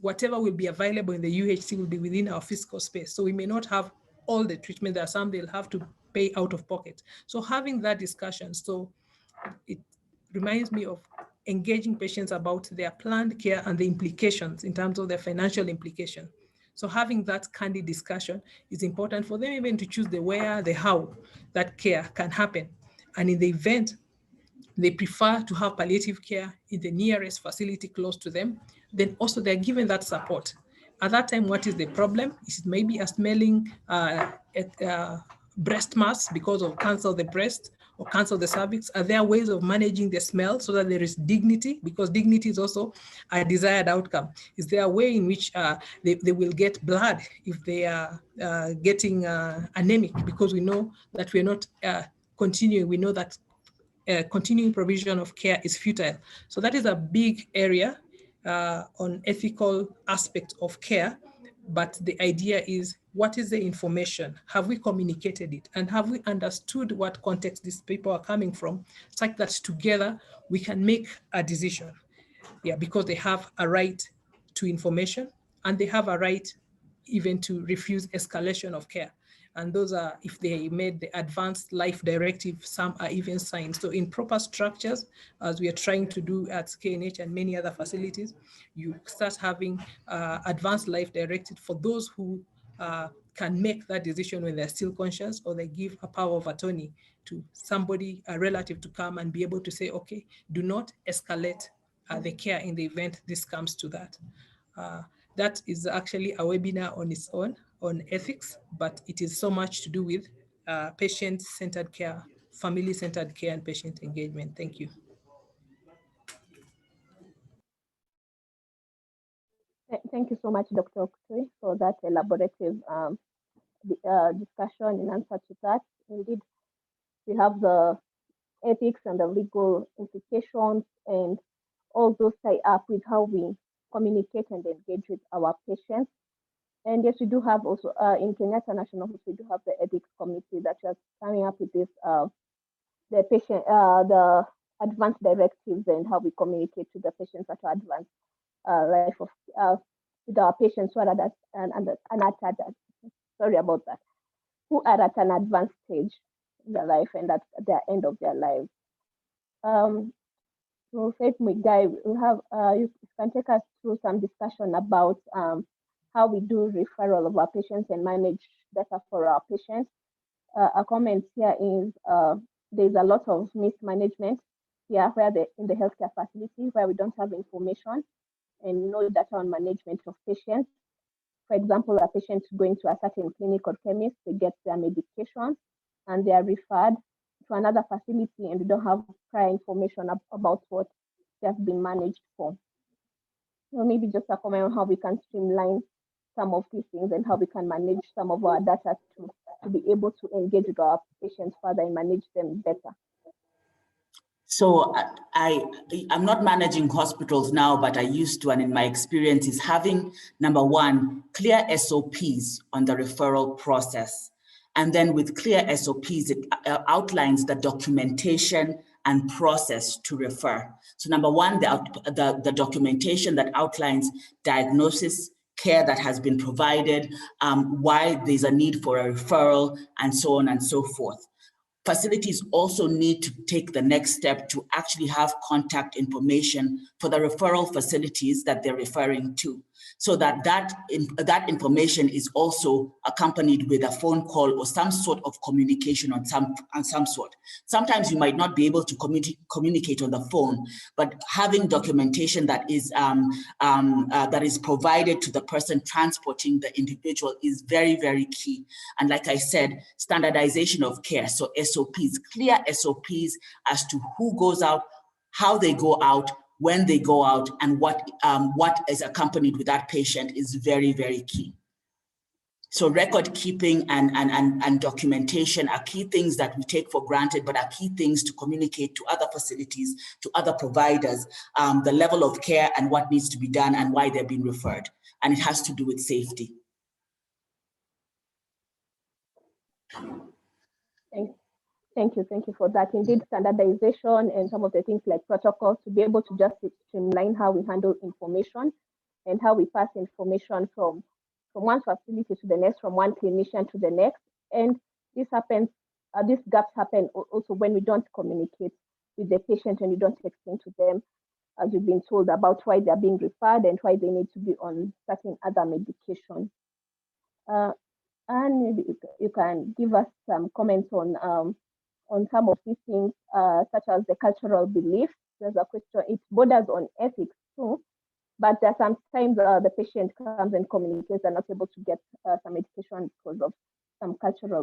whatever will be available in the UHC will be within our physical space. So we may not have all the treatment. There are some they'll have to pay out of pocket. So having that discussion, so it reminds me of engaging patients about their planned care and the implications in terms of their financial implication. So having that candid discussion is important for them even to choose the where, the how that care can happen. And in the event they prefer to have palliative care in the nearest facility close to them, then also they're given that support. At that time, what is the problem? Is it maybe a smelling breast mass because of cancer of the breast or cancer of the cervix? Are there ways of managing the smell so that there is dignity? Because dignity is also a desired outcome. Is there a way in which they will get blood if they are getting anemic? Because we know that we're not continuing. We know that continuing provision of care is futile. So that is a big area on ethical aspect of care. But the idea is, what is the information? Have we communicated it? And have we understood what context these people are coming from, such that together we can make a decision? Yeah, because they have a right to information, and they have a right even to refuse escalation of care. And those are, if they made the advanced life directive, some are even signed. So in proper structures, as we are trying to do at KNH and many other facilities, you start having advanced life directive for those who can make that decision when they're still conscious, or they give a power of attorney to somebody, a relative, to come and be able to say, okay, do not escalate the care in the event this comes to that. That is actually a webinar on its own on ethics, but it is so much to do with patient-centered care, family-centered care, and patient engagement. Thank you. Thank you so much, Dr. Okutoyi, for that elaborative discussion in answer to that. Indeed, we have the ethics and the legal implications, and all those tie up with how we communicate and engage with our patients. And yes, we do have also in Kenyatta National Hospital, we do have the ethics committee that is coming up with this, the advanced directives and how we communicate to the patients that are advanced life of with our patients who are at who are at an advanced stage in their life and at the end of their life. So Faith Muigai, we have you can take us through some discussion about how we do referral of our patients and manage data for our patients. A comment here is there's a lot of mismanagement here where in the healthcare facility where we don't have information and no data on management of patients. For example, a patient going to a certain clinic or chemist, they get their medications and they are referred to another facility and we don't have prior information about what they have been managed for. So maybe just a comment on how we can streamline some of these things and how we can manage some of our data to be able to engage with our patients further and manage them better. So I'm not managing hospitals now, but I used to, and in my experience is having, number one, clear SOPs on the referral process. And then with clear SOPs, it outlines the documentation and process to refer. So number one, the documentation that outlines diagnosis, care that has been provided, why there's a need for a referral, and so on and so forth. Facilities also need to take the next step to actually have contact information for the referral facilities that they're referring to, so that information is also accompanied with a phone call or some sort of communication on some sort. Sometimes you might not be able to communicate on the phone, but having documentation that is provided to the person transporting the individual is very, very key. And like I said, standardization of care, so SOPs, clear SOPs as to who goes out, how they go out, when they go out, and what is accompanied with that patient is very, very key. So record keeping and documentation are key things that we take for granted, but are key things to communicate to other facilities, to other providers, the level of care and what needs to be done and why they're being referred. And it has to do with safety. Thank you for that. Indeed, standardization and some of the things like protocols to be able to just streamline how we handle information and how we pass information from one facility to the next, from one clinician to the next. And this happens, these gaps happen also when we don't communicate with the patient and we don't explain to them, as we've been told, about why they're being referred and why they need to be on certain other medication. And maybe you can give us some comments on some of these things, such as the cultural belief. There's a question, it borders on ethics too, but sometimes the patient comes and communicates they're not able to get some medication because of some cultural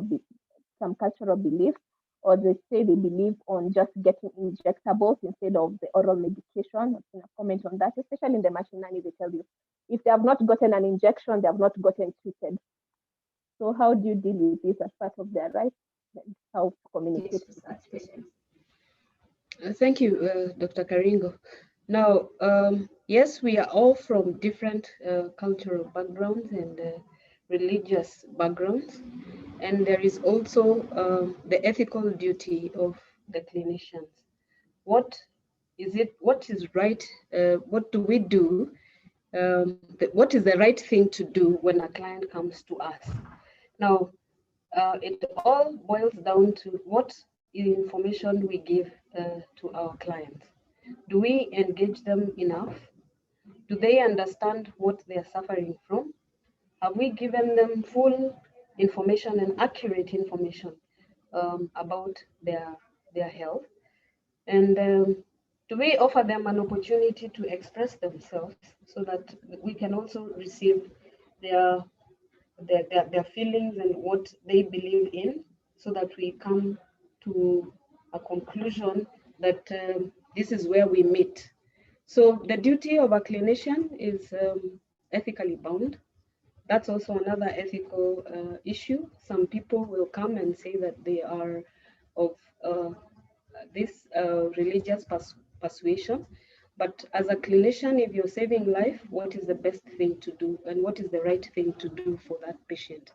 beliefs, or they say they believe on just getting injectables instead of the oral medication. I'm going to comment on that, especially in the mashinani, they tell you if they have not gotten an injection, they have not gotten treated. So how do you deal with this as part of their rights? And how to communicate with such patients? Thank you, Dr. Karingo. Now, yes, we are all from different cultural backgrounds and religious backgrounds, and there is also the ethical duty of the clinicians. What is right? What do we do? What is the right thing to do when a client comes to us? Now, it all boils down to what information we give to our clients. Do we engage them enough? Do they understand what they are suffering from? Have we given them full information and accurate information about their health? And do we offer them an opportunity to express themselves so that we can also receive their feelings and what they believe in, so that we come to a conclusion that this is where we meet. So the duty of a clinician is ethically bound. That's also another ethical issue. Some people will come and say that they are of this religious persuasion. But as a clinician, if you're saving life, what is the best thing to do and what is the right thing to do for that patient?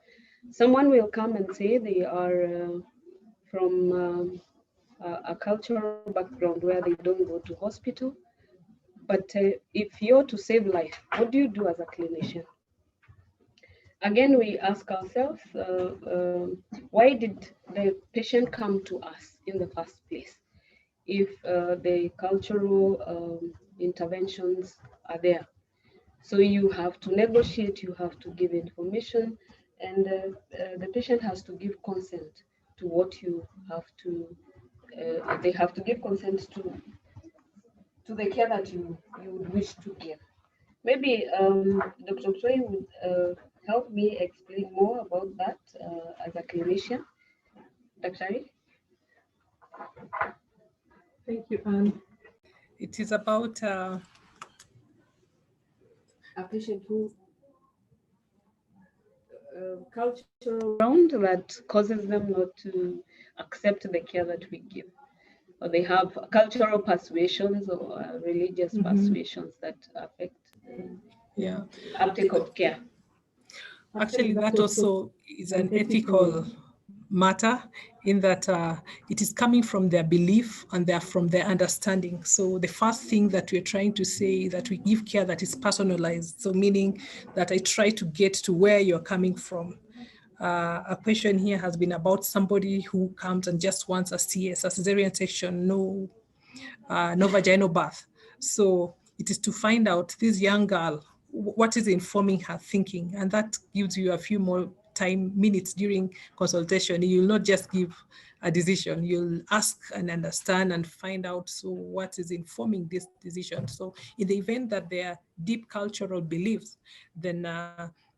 Someone will come and say they are from a cultural background where they don't go to hospital. But if you're to save life, what do you do as a clinician? Again, we ask ourselves, why did the patient come to us in the first place? If the cultural interventions are there. So you have to negotiate, you have to give information, and the patient has to give consent to what you have to, they have to give consent to the care that you would wish to give. Maybe Dr. Okutoyi would help me explain more about that as a clinician. Dr. Thank you, Anne. It is about a patient who cultural ground that causes them not to accept the care that we give. or they have cultural persuasions or religious persuasions that affect Yeah. uptake of care. Actually, that also is an ethical matter in that it is coming from their belief and from their understanding. So the first thing that we're trying to say is that we give care that is personalized. So meaning that I try to get to where you're coming from. A question here has been about somebody who comes and just wants a CS, a cesarean section, no vaginal birth. So it is to find out this young girl, what is informing her thinking, and that gives you a few more minutes during consultation. You'll not just give a decision, you'll ask and understand and find out, so what is informing this decision. So in the event that there are deep cultural beliefs, then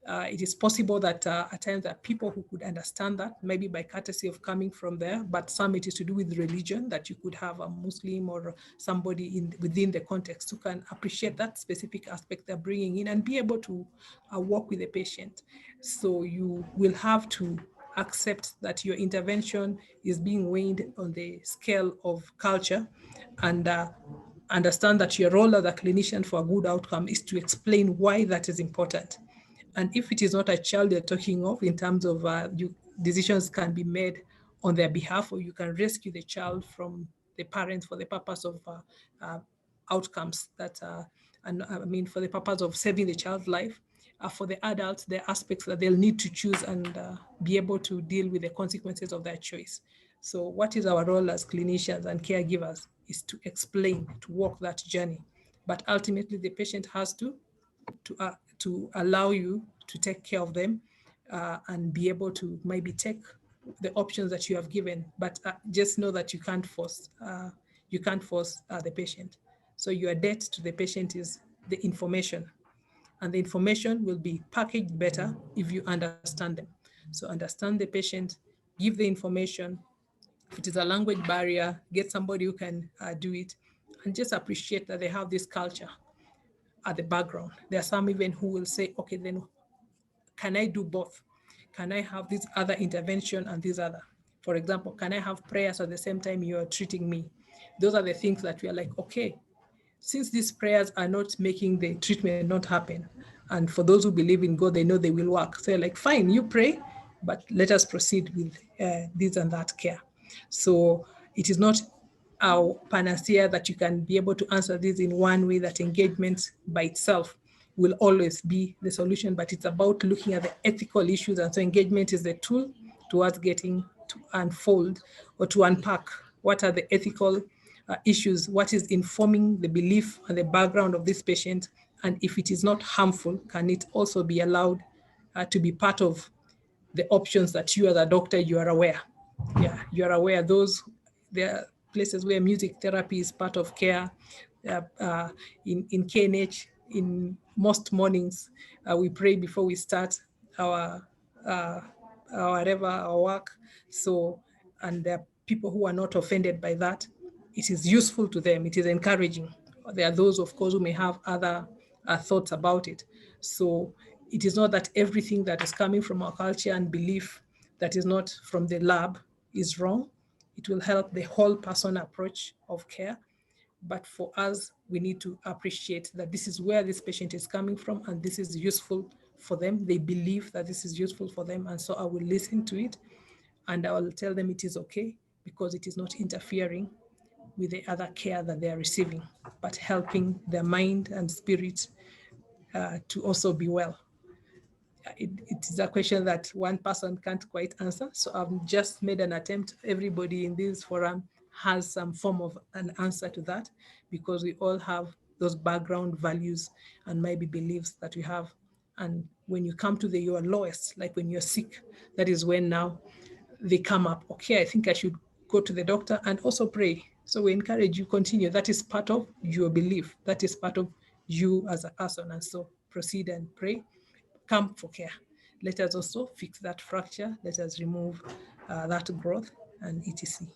it is possible that at times there are people who could understand that, maybe by courtesy of coming from there, but some it is to do with religion, that you could have a Muslim or somebody within the context who can appreciate that specific aspect they're bringing in and be able to work with the patient. So you will have to accept that your intervention is being weighed on the scale of culture, and understand that your role as a clinician for a good outcome is to explain why that is important. And if it is not a child you're talking of, in terms of decisions can be made on their behalf, or you can rescue the child from the parents for the purpose of outcomes that, and I mean, for the purpose of saving the child's life. For the adults, there are aspects that they'll need to choose and be able to deal with the consequences of their choice. So what is our role as clinicians and caregivers is to explain, to walk that journey. But ultimately, the patient has to allow you to take care of them and be able to maybe take the options that you have given, but just know that you can't force the patient. So your debt to the patient is the information, and the information will be packaged better if you understand them. So understand the patient, give the information. If it is a language barrier, get somebody who can do it, and just appreciate that they have this culture at the background. There are some even who will say, okay, then can I do both? Can I have this other intervention and this other? For example, can I have prayers at the same time you are treating me? Those are the things that we are like, okay, since these prayers are not making the treatment not happen, and for those who believe in God, they know they will work. So like, fine, you pray, but let us proceed with this and that care. So it is not our panacea that you can be able to answer this in one way, that engagement by itself will always be the solution, but it's about looking at the ethical issues. And so engagement is the tool towards getting to unfold or to unpack what are the ethical issues, what is informing the belief and the background of this patient, and if it is not harmful, can it also be allowed to be part of the options that you as a doctor, you are aware. Yeah, you are aware there are places where music therapy is part of care. In KNH, in most mornings, we pray before we start our work. So, and there are people who are not offended by that. It is useful to them. It is encouraging. There are those, of course, who may have other thoughts about it. So it is not that everything that is coming from our culture and belief that is not from the lab is wrong. It will help the whole person approach of care. But for us, we need to appreciate that this is where this patient is coming from and this is useful for them. They believe that this is useful for them. And so I will listen to it and I will tell them it is okay because it is not interfering with the other care that they are receiving, but helping their mind and spirit to also be well. It is a question that one person can't quite answer. So I've just made an attempt. Everybody in this forum has some form of an answer to that because we all have those background values and maybe beliefs that we have. And when you come to your lowest, like when you're sick, that is when now they come up. Okay, I think I should go to the doctor and also pray. So we encourage you continue. That is part of your belief. That is part of you as a person. And so proceed and pray. Come for care. Let us also fix that fracture. Let us remove that growth and etc.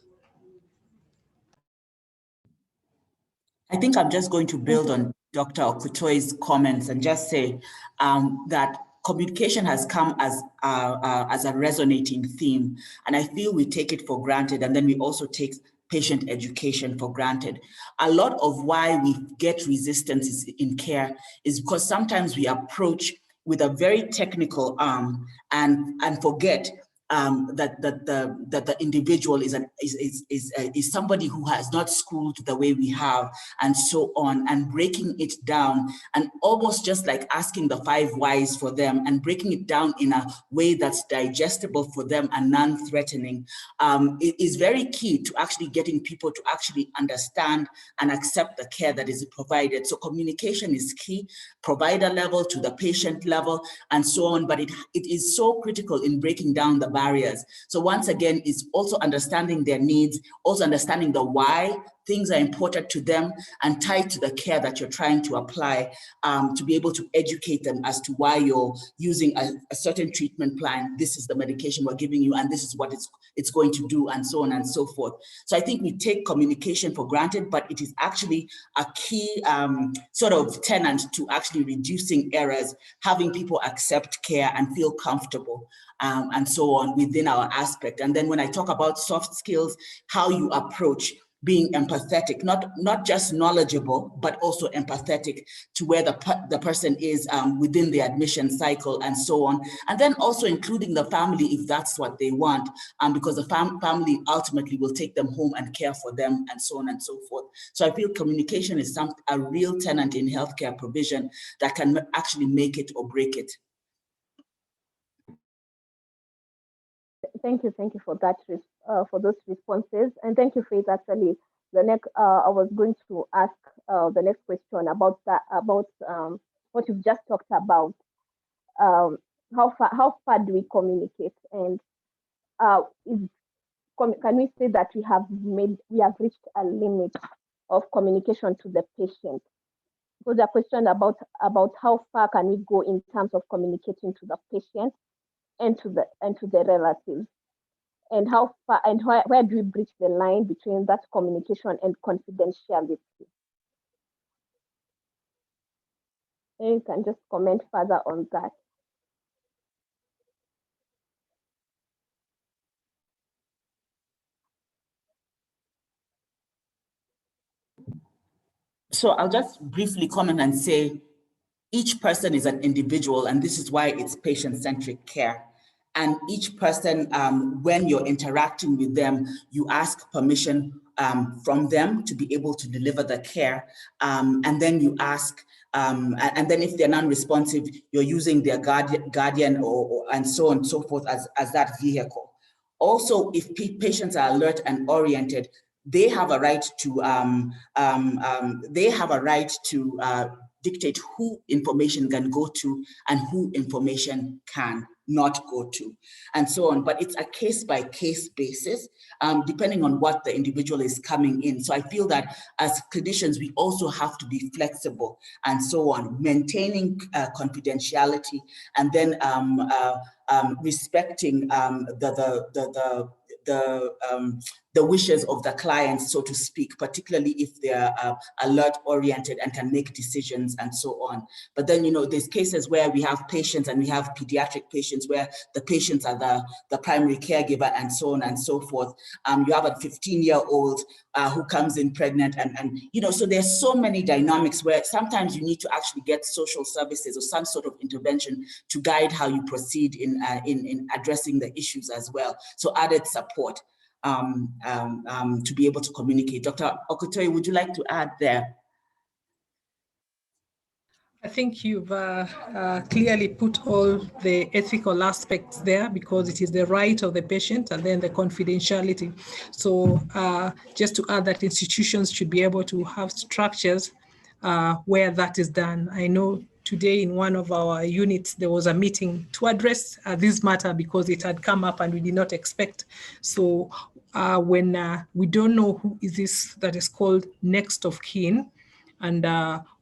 I think I'm just going to build on Dr. Okutoyi's comments and just say that communication has come as a resonating theme. And I feel we take it for granted. And then we also take patient education for granted. A lot of why we get resistance in care is because sometimes we approach with a very technical arm and forget that the individual is somebody who has not schooled the way we have, and so on, and breaking it down, and almost just like asking the 5 whys for them and breaking it down in a way that's digestible for them and non-threatening is very key to actually getting people to actually understand and accept the care that is provided. So communication is key, provider level to the patient level, and so on, but it is so critical in breaking down the barriers. So once again, it's also understanding their needs, also understanding the why things are important to them, and tied to the care that you're trying to apply, to be able to educate them as to why you're using a certain treatment plan. This is the medication we're giving you, and this is what it's going to do, and so on and so forth. So I think we take communication for granted, but it is actually a key sort of tenet to actually reducing errors, having people accept care and feel comfortable, and so on within our aspect. And then when I talk about soft skills, how you approach being empathetic, not just knowledgeable, but also empathetic to where the person is within the admission cycle, and so on. And then also including the family if that's what they want, because the family ultimately will take them home and care for them, and so on and so forth. So I feel communication is a real tenet in healthcare provision that can actually make it or break it. Thank you for that, for those responses, and thank you, Faith. Actually, the next I was going to ask the next question about what you've just talked about. How far do we communicate, and can we say that we have reached a limit of communication to the patient? So the question about how far can we go in terms of communicating to the patient and to the relatives, and how far and where do we breach the line between that communication and confidentiality? And you can just comment further on that. So I'll just briefly comment and say, each person is an individual, and this is why it's patient-centric care. And each person, when you're interacting with them, you ask permission from them to be able to deliver the care. And then you ask, and then if they're non-responsive, you're using their guardian or and so on and so forth as that vehicle. Also, if patients are alert and oriented, they have a right to dictate who information can go to and who information can not go to, and so on. But it's a case-by-case basis, depending on what the individual is coming in. So I feel that as clinicians, we also have to be flexible and so on, maintaining confidentiality, and then respecting the wishes of the clients, so to speak, particularly if they're alert oriented and can make decisions and so on. But then, there's cases where we have patients, and we have pediatric patients where the patients are the primary caregiver and so on and so forth. You have a 15-year-old who comes in pregnant, and so there's so many dynamics where sometimes you need to actually get social services or some sort of intervention to guide how you proceed in addressing the issues as well. So added support to be able to communicate. Dr. Okutoyi, would you like to add there? I think you've clearly put all the ethical aspects there, because it is the right of the patient and then the confidentiality. So just to add that institutions should be able to have structures where that is done. I know today in one of our units, there was a meeting to address this matter because it had come up and we did not expect. So when we don't know who is this that is called next of kin, and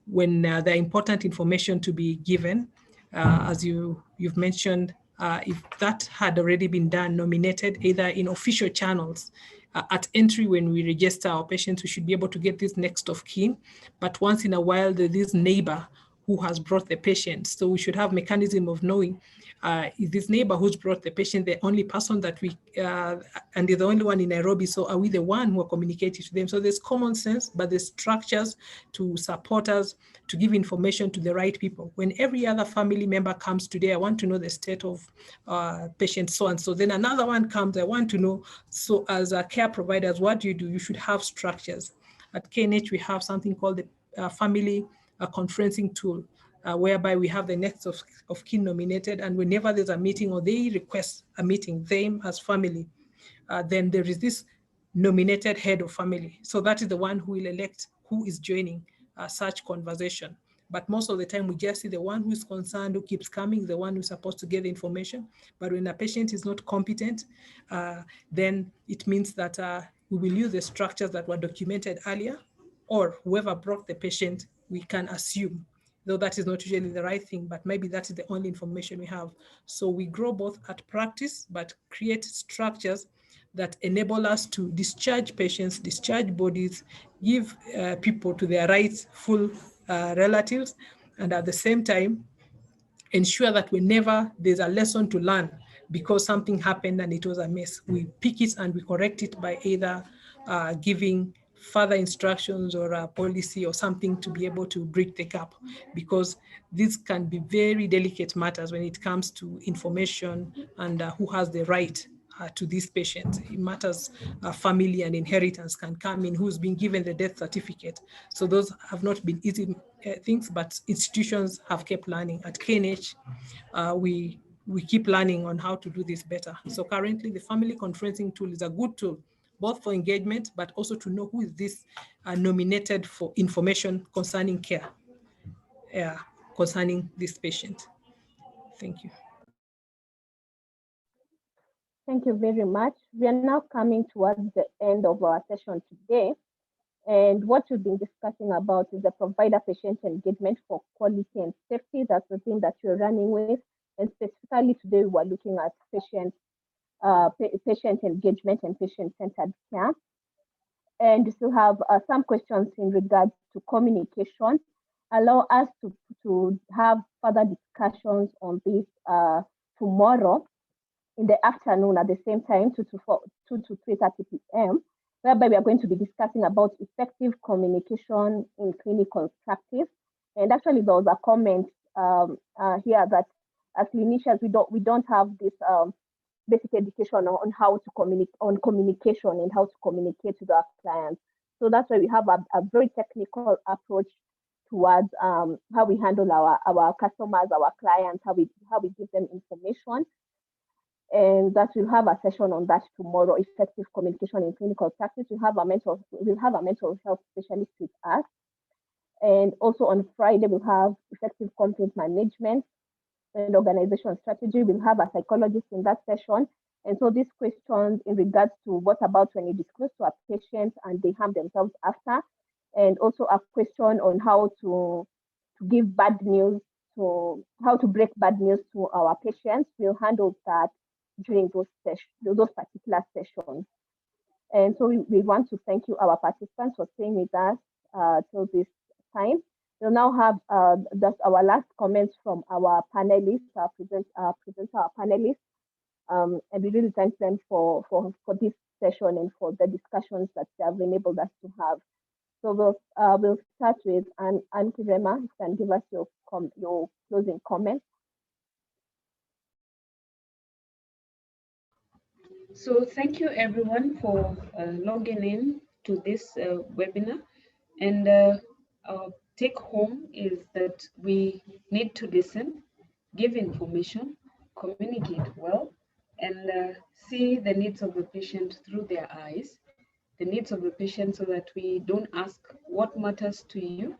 when the important information to be given, as you've mentioned, if that had already been done, nominated either in official channels, at entry when we register our patients, we should be able to get this next of kin. But once in a while, there's this neighbor who has brought the patient. So we should have mechanism of knowing Is this neighbor who's brought the patient the only person that we, and they're the only one in Nairobi, so are we the one who are communicating to them? So there's common sense, but there's structures to support us, to give information to the right people. When every other family member comes today, I want to know the state of patient so-and-so. Then another one comes, I want to know. So as a care providers, what do? You should have structures. At KNH, we have something called the family conferencing tool, whereby we have the next of kin nominated, and whenever there's a meeting or they request a meeting, them as family, then there is this nominated head of family. So that is the one who will elect who is joining such conversation. But most of the time we just see the one who is concerned, who keeps coming, the one who's supposed to get the information. But when a patient is not competent, then it means that we will use the structures that were documented earlier, or whoever brought the patient, we can assume, though that is not usually the right thing, but maybe that is the only information we have. So we grow both at practice, but create structures that enable us to discharge patients, discharge bodies, give people to their rightful relatives, and at the same time, ensure that whenever there's a lesson to learn because something happened and it was a mess, we pick it and we correct it by either giving further instructions or a policy or something to be able to bridge the gap, because these can be very delicate matters when it comes to information and who has the right to this patient. It matters, family and inheritance can come in, who's been given the death certificate. So those have not been easy things, but institutions have kept learning. At KNH, we keep learning on how to do this better. So currently the family conferencing tool is a good tool, both for engagement, but also to know who is this nominated for information concerning care, concerning this patient. Thank you. Thank you very much. We are now coming towards the end of our session today. And what we've been discussing about is the provider-patient engagement for quality and safety. That's the thing that you're running with. And specifically today, we're looking at patient engagement and patient-centered care. And we still have some questions in regards to communication. Allow us to have further discussions on this tomorrow in the afternoon at the same time, 2 to 3:30 p.m., whereby we are going to be discussing about effective communication in clinical practice. And actually, there was a comment here that as clinicians, we don't have this basic education on how to communication and how to communicate with our clients. So that's why we have a very technical approach towards how we handle our customers, our clients, how we give them information. And that we'll have a session on that tomorrow, effective communication in clinical practice. We'll have a mental health specialist with us. And also on Friday, we'll have effective conflict management and organization strategy. We'll have a psychologist in that session. And so these questions in regards to what about when you disclose to a patient and they harm themselves after, and also a question on how to give bad news, to how to break bad news to our patients. We'll handle that during those particular sessions. And so we want to thank you, our participants, for staying with us till this time. We'll now have just our last comments from our panelists, our panelists. And we really thank them for this session and for the discussions that they have enabled us to have. So we'll start with Kirema. You can give us your closing comments. So thank you everyone for logging in to this webinar. And our take home is that we need to listen, give information, communicate well, and see the needs of the patient through their eyes, the needs of the patient, so that we don't ask what matters to you,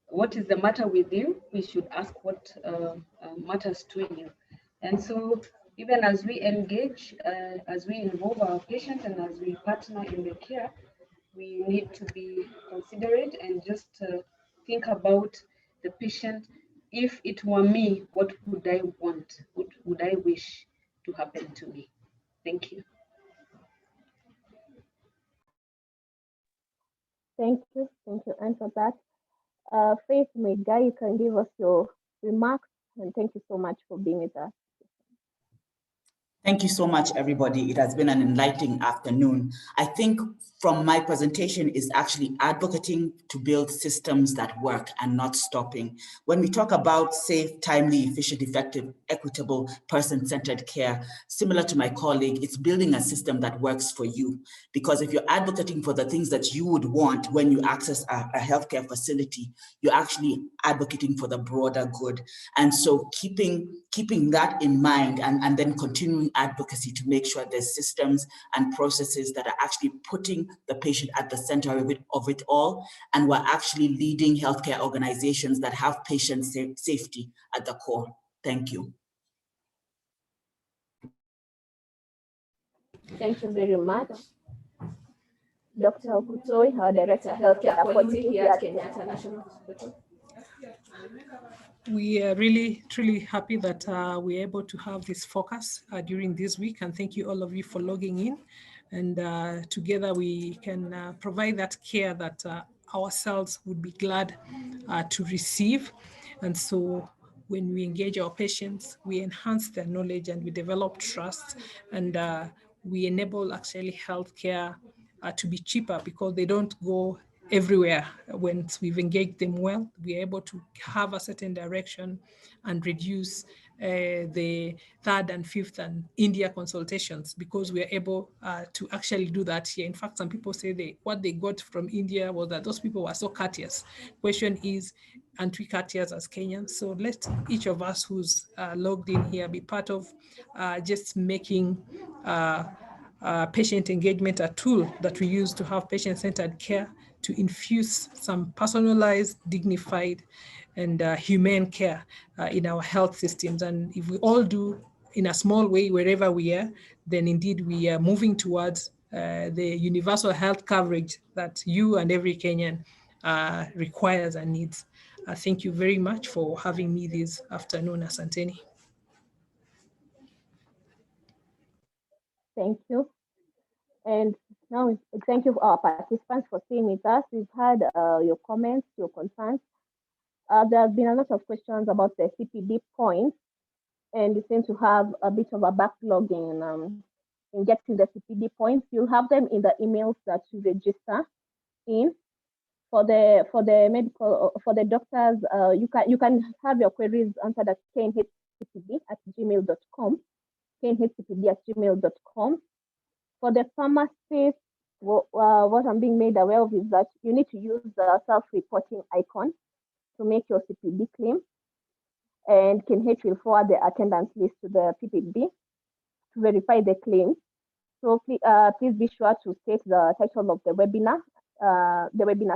what is the matter with you. We should ask what matters to you. And so even as we engage, as we involve our patient and as we partner in the care, we need to be considerate and just think about the patient. If it were me, what would I want? What would I wish to happen to me? Thank you. Thank you, Anne, for that. Faith Muigai, you can give us your remarks And thank you so much for being with us. Thank you so much, everybody. It has been an enlightening afternoon. I think from my presentation is actually advocating to build systems that work and not stopping. When we talk about safe, timely, efficient, effective, equitable, person-centered care, similar to my colleague, it's building a system that works for you. Because if you're advocating for the things that you would want when you access a healthcare facility, you're actually advocating for the broader good. And so keeping that in mind and then continuing advocacy to make sure there's systems and processes that are actually putting the patient at the center of it all. And we're actually leading healthcare organizations that have patient safety at the core. Thank you. Thank you very much. Dr. Okutoyi, our Director of Healthcare Quality here at Kenyatta National Hospital. We are really, truly happy that we're able to have this focus during this week, and thank you all of you for logging in. And together we can provide that care that ourselves would be glad to receive. And so when we engage our patients, we enhance their knowledge and we develop trust, and we enable actually healthcare to be cheaper because they don't go everywhere. Once we've engaged them well, we're able to have a certain direction and reduce the third and fifth and India consultations, because we're able to actually do that here. In fact, some people say what they got from India was that those people were so courteous. Question is, aren't we courteous as Kenyans? So let each of us who's logged in here be part of just making patient engagement a tool that we use to have patient-centered care, to infuse some personalized, dignified, and humane care in our health systems. And if we all do in a small way wherever we are, then indeed we are moving towards the universal health coverage that you and every Kenyan requires and needs. Thank you very much for having me this afternoon, Asanteni. Thank you. And now, thank you our participants for staying with us. We've had your comments, your concerns. There have been a lot of questions about the CPD points, and you seem to have a bit of a backlog in getting the CPD points. You'll have them in the emails that you register in. For the doctors, you can have your queries answered at knhcpd@gmail.com, knhcpd@gmail.com. For the pharmacists, what I'm being made aware of is that you need to use the self-reporting icon to make your CPD claim, and KNH will forward the attendance list to the PPB to verify the claim. So please be sure to state the title of the webinar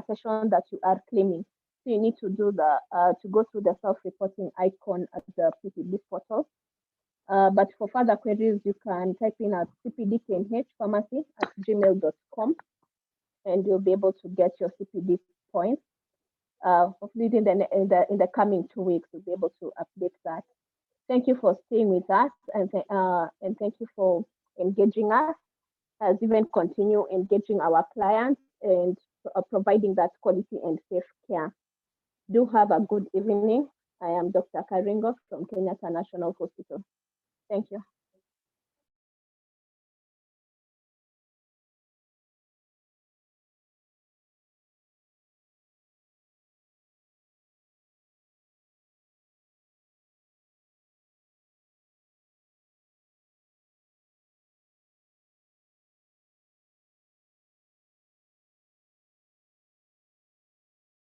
session that you are claiming. So you need to do to go through the self-reporting icon at the PPB portal. But for further queries, you can type in at cpdknhpharmacy@gmail.com, and you'll be able to get your CPD points. Hopefully in the coming 2 weeks, we'll be able to update that. Thank you for staying with us, and thank you for engaging us, as we even continue engaging our clients and providing that quality and safe care. Do have a good evening. I am Dr. Karingo from Kenyatta National Hospital. Thank you.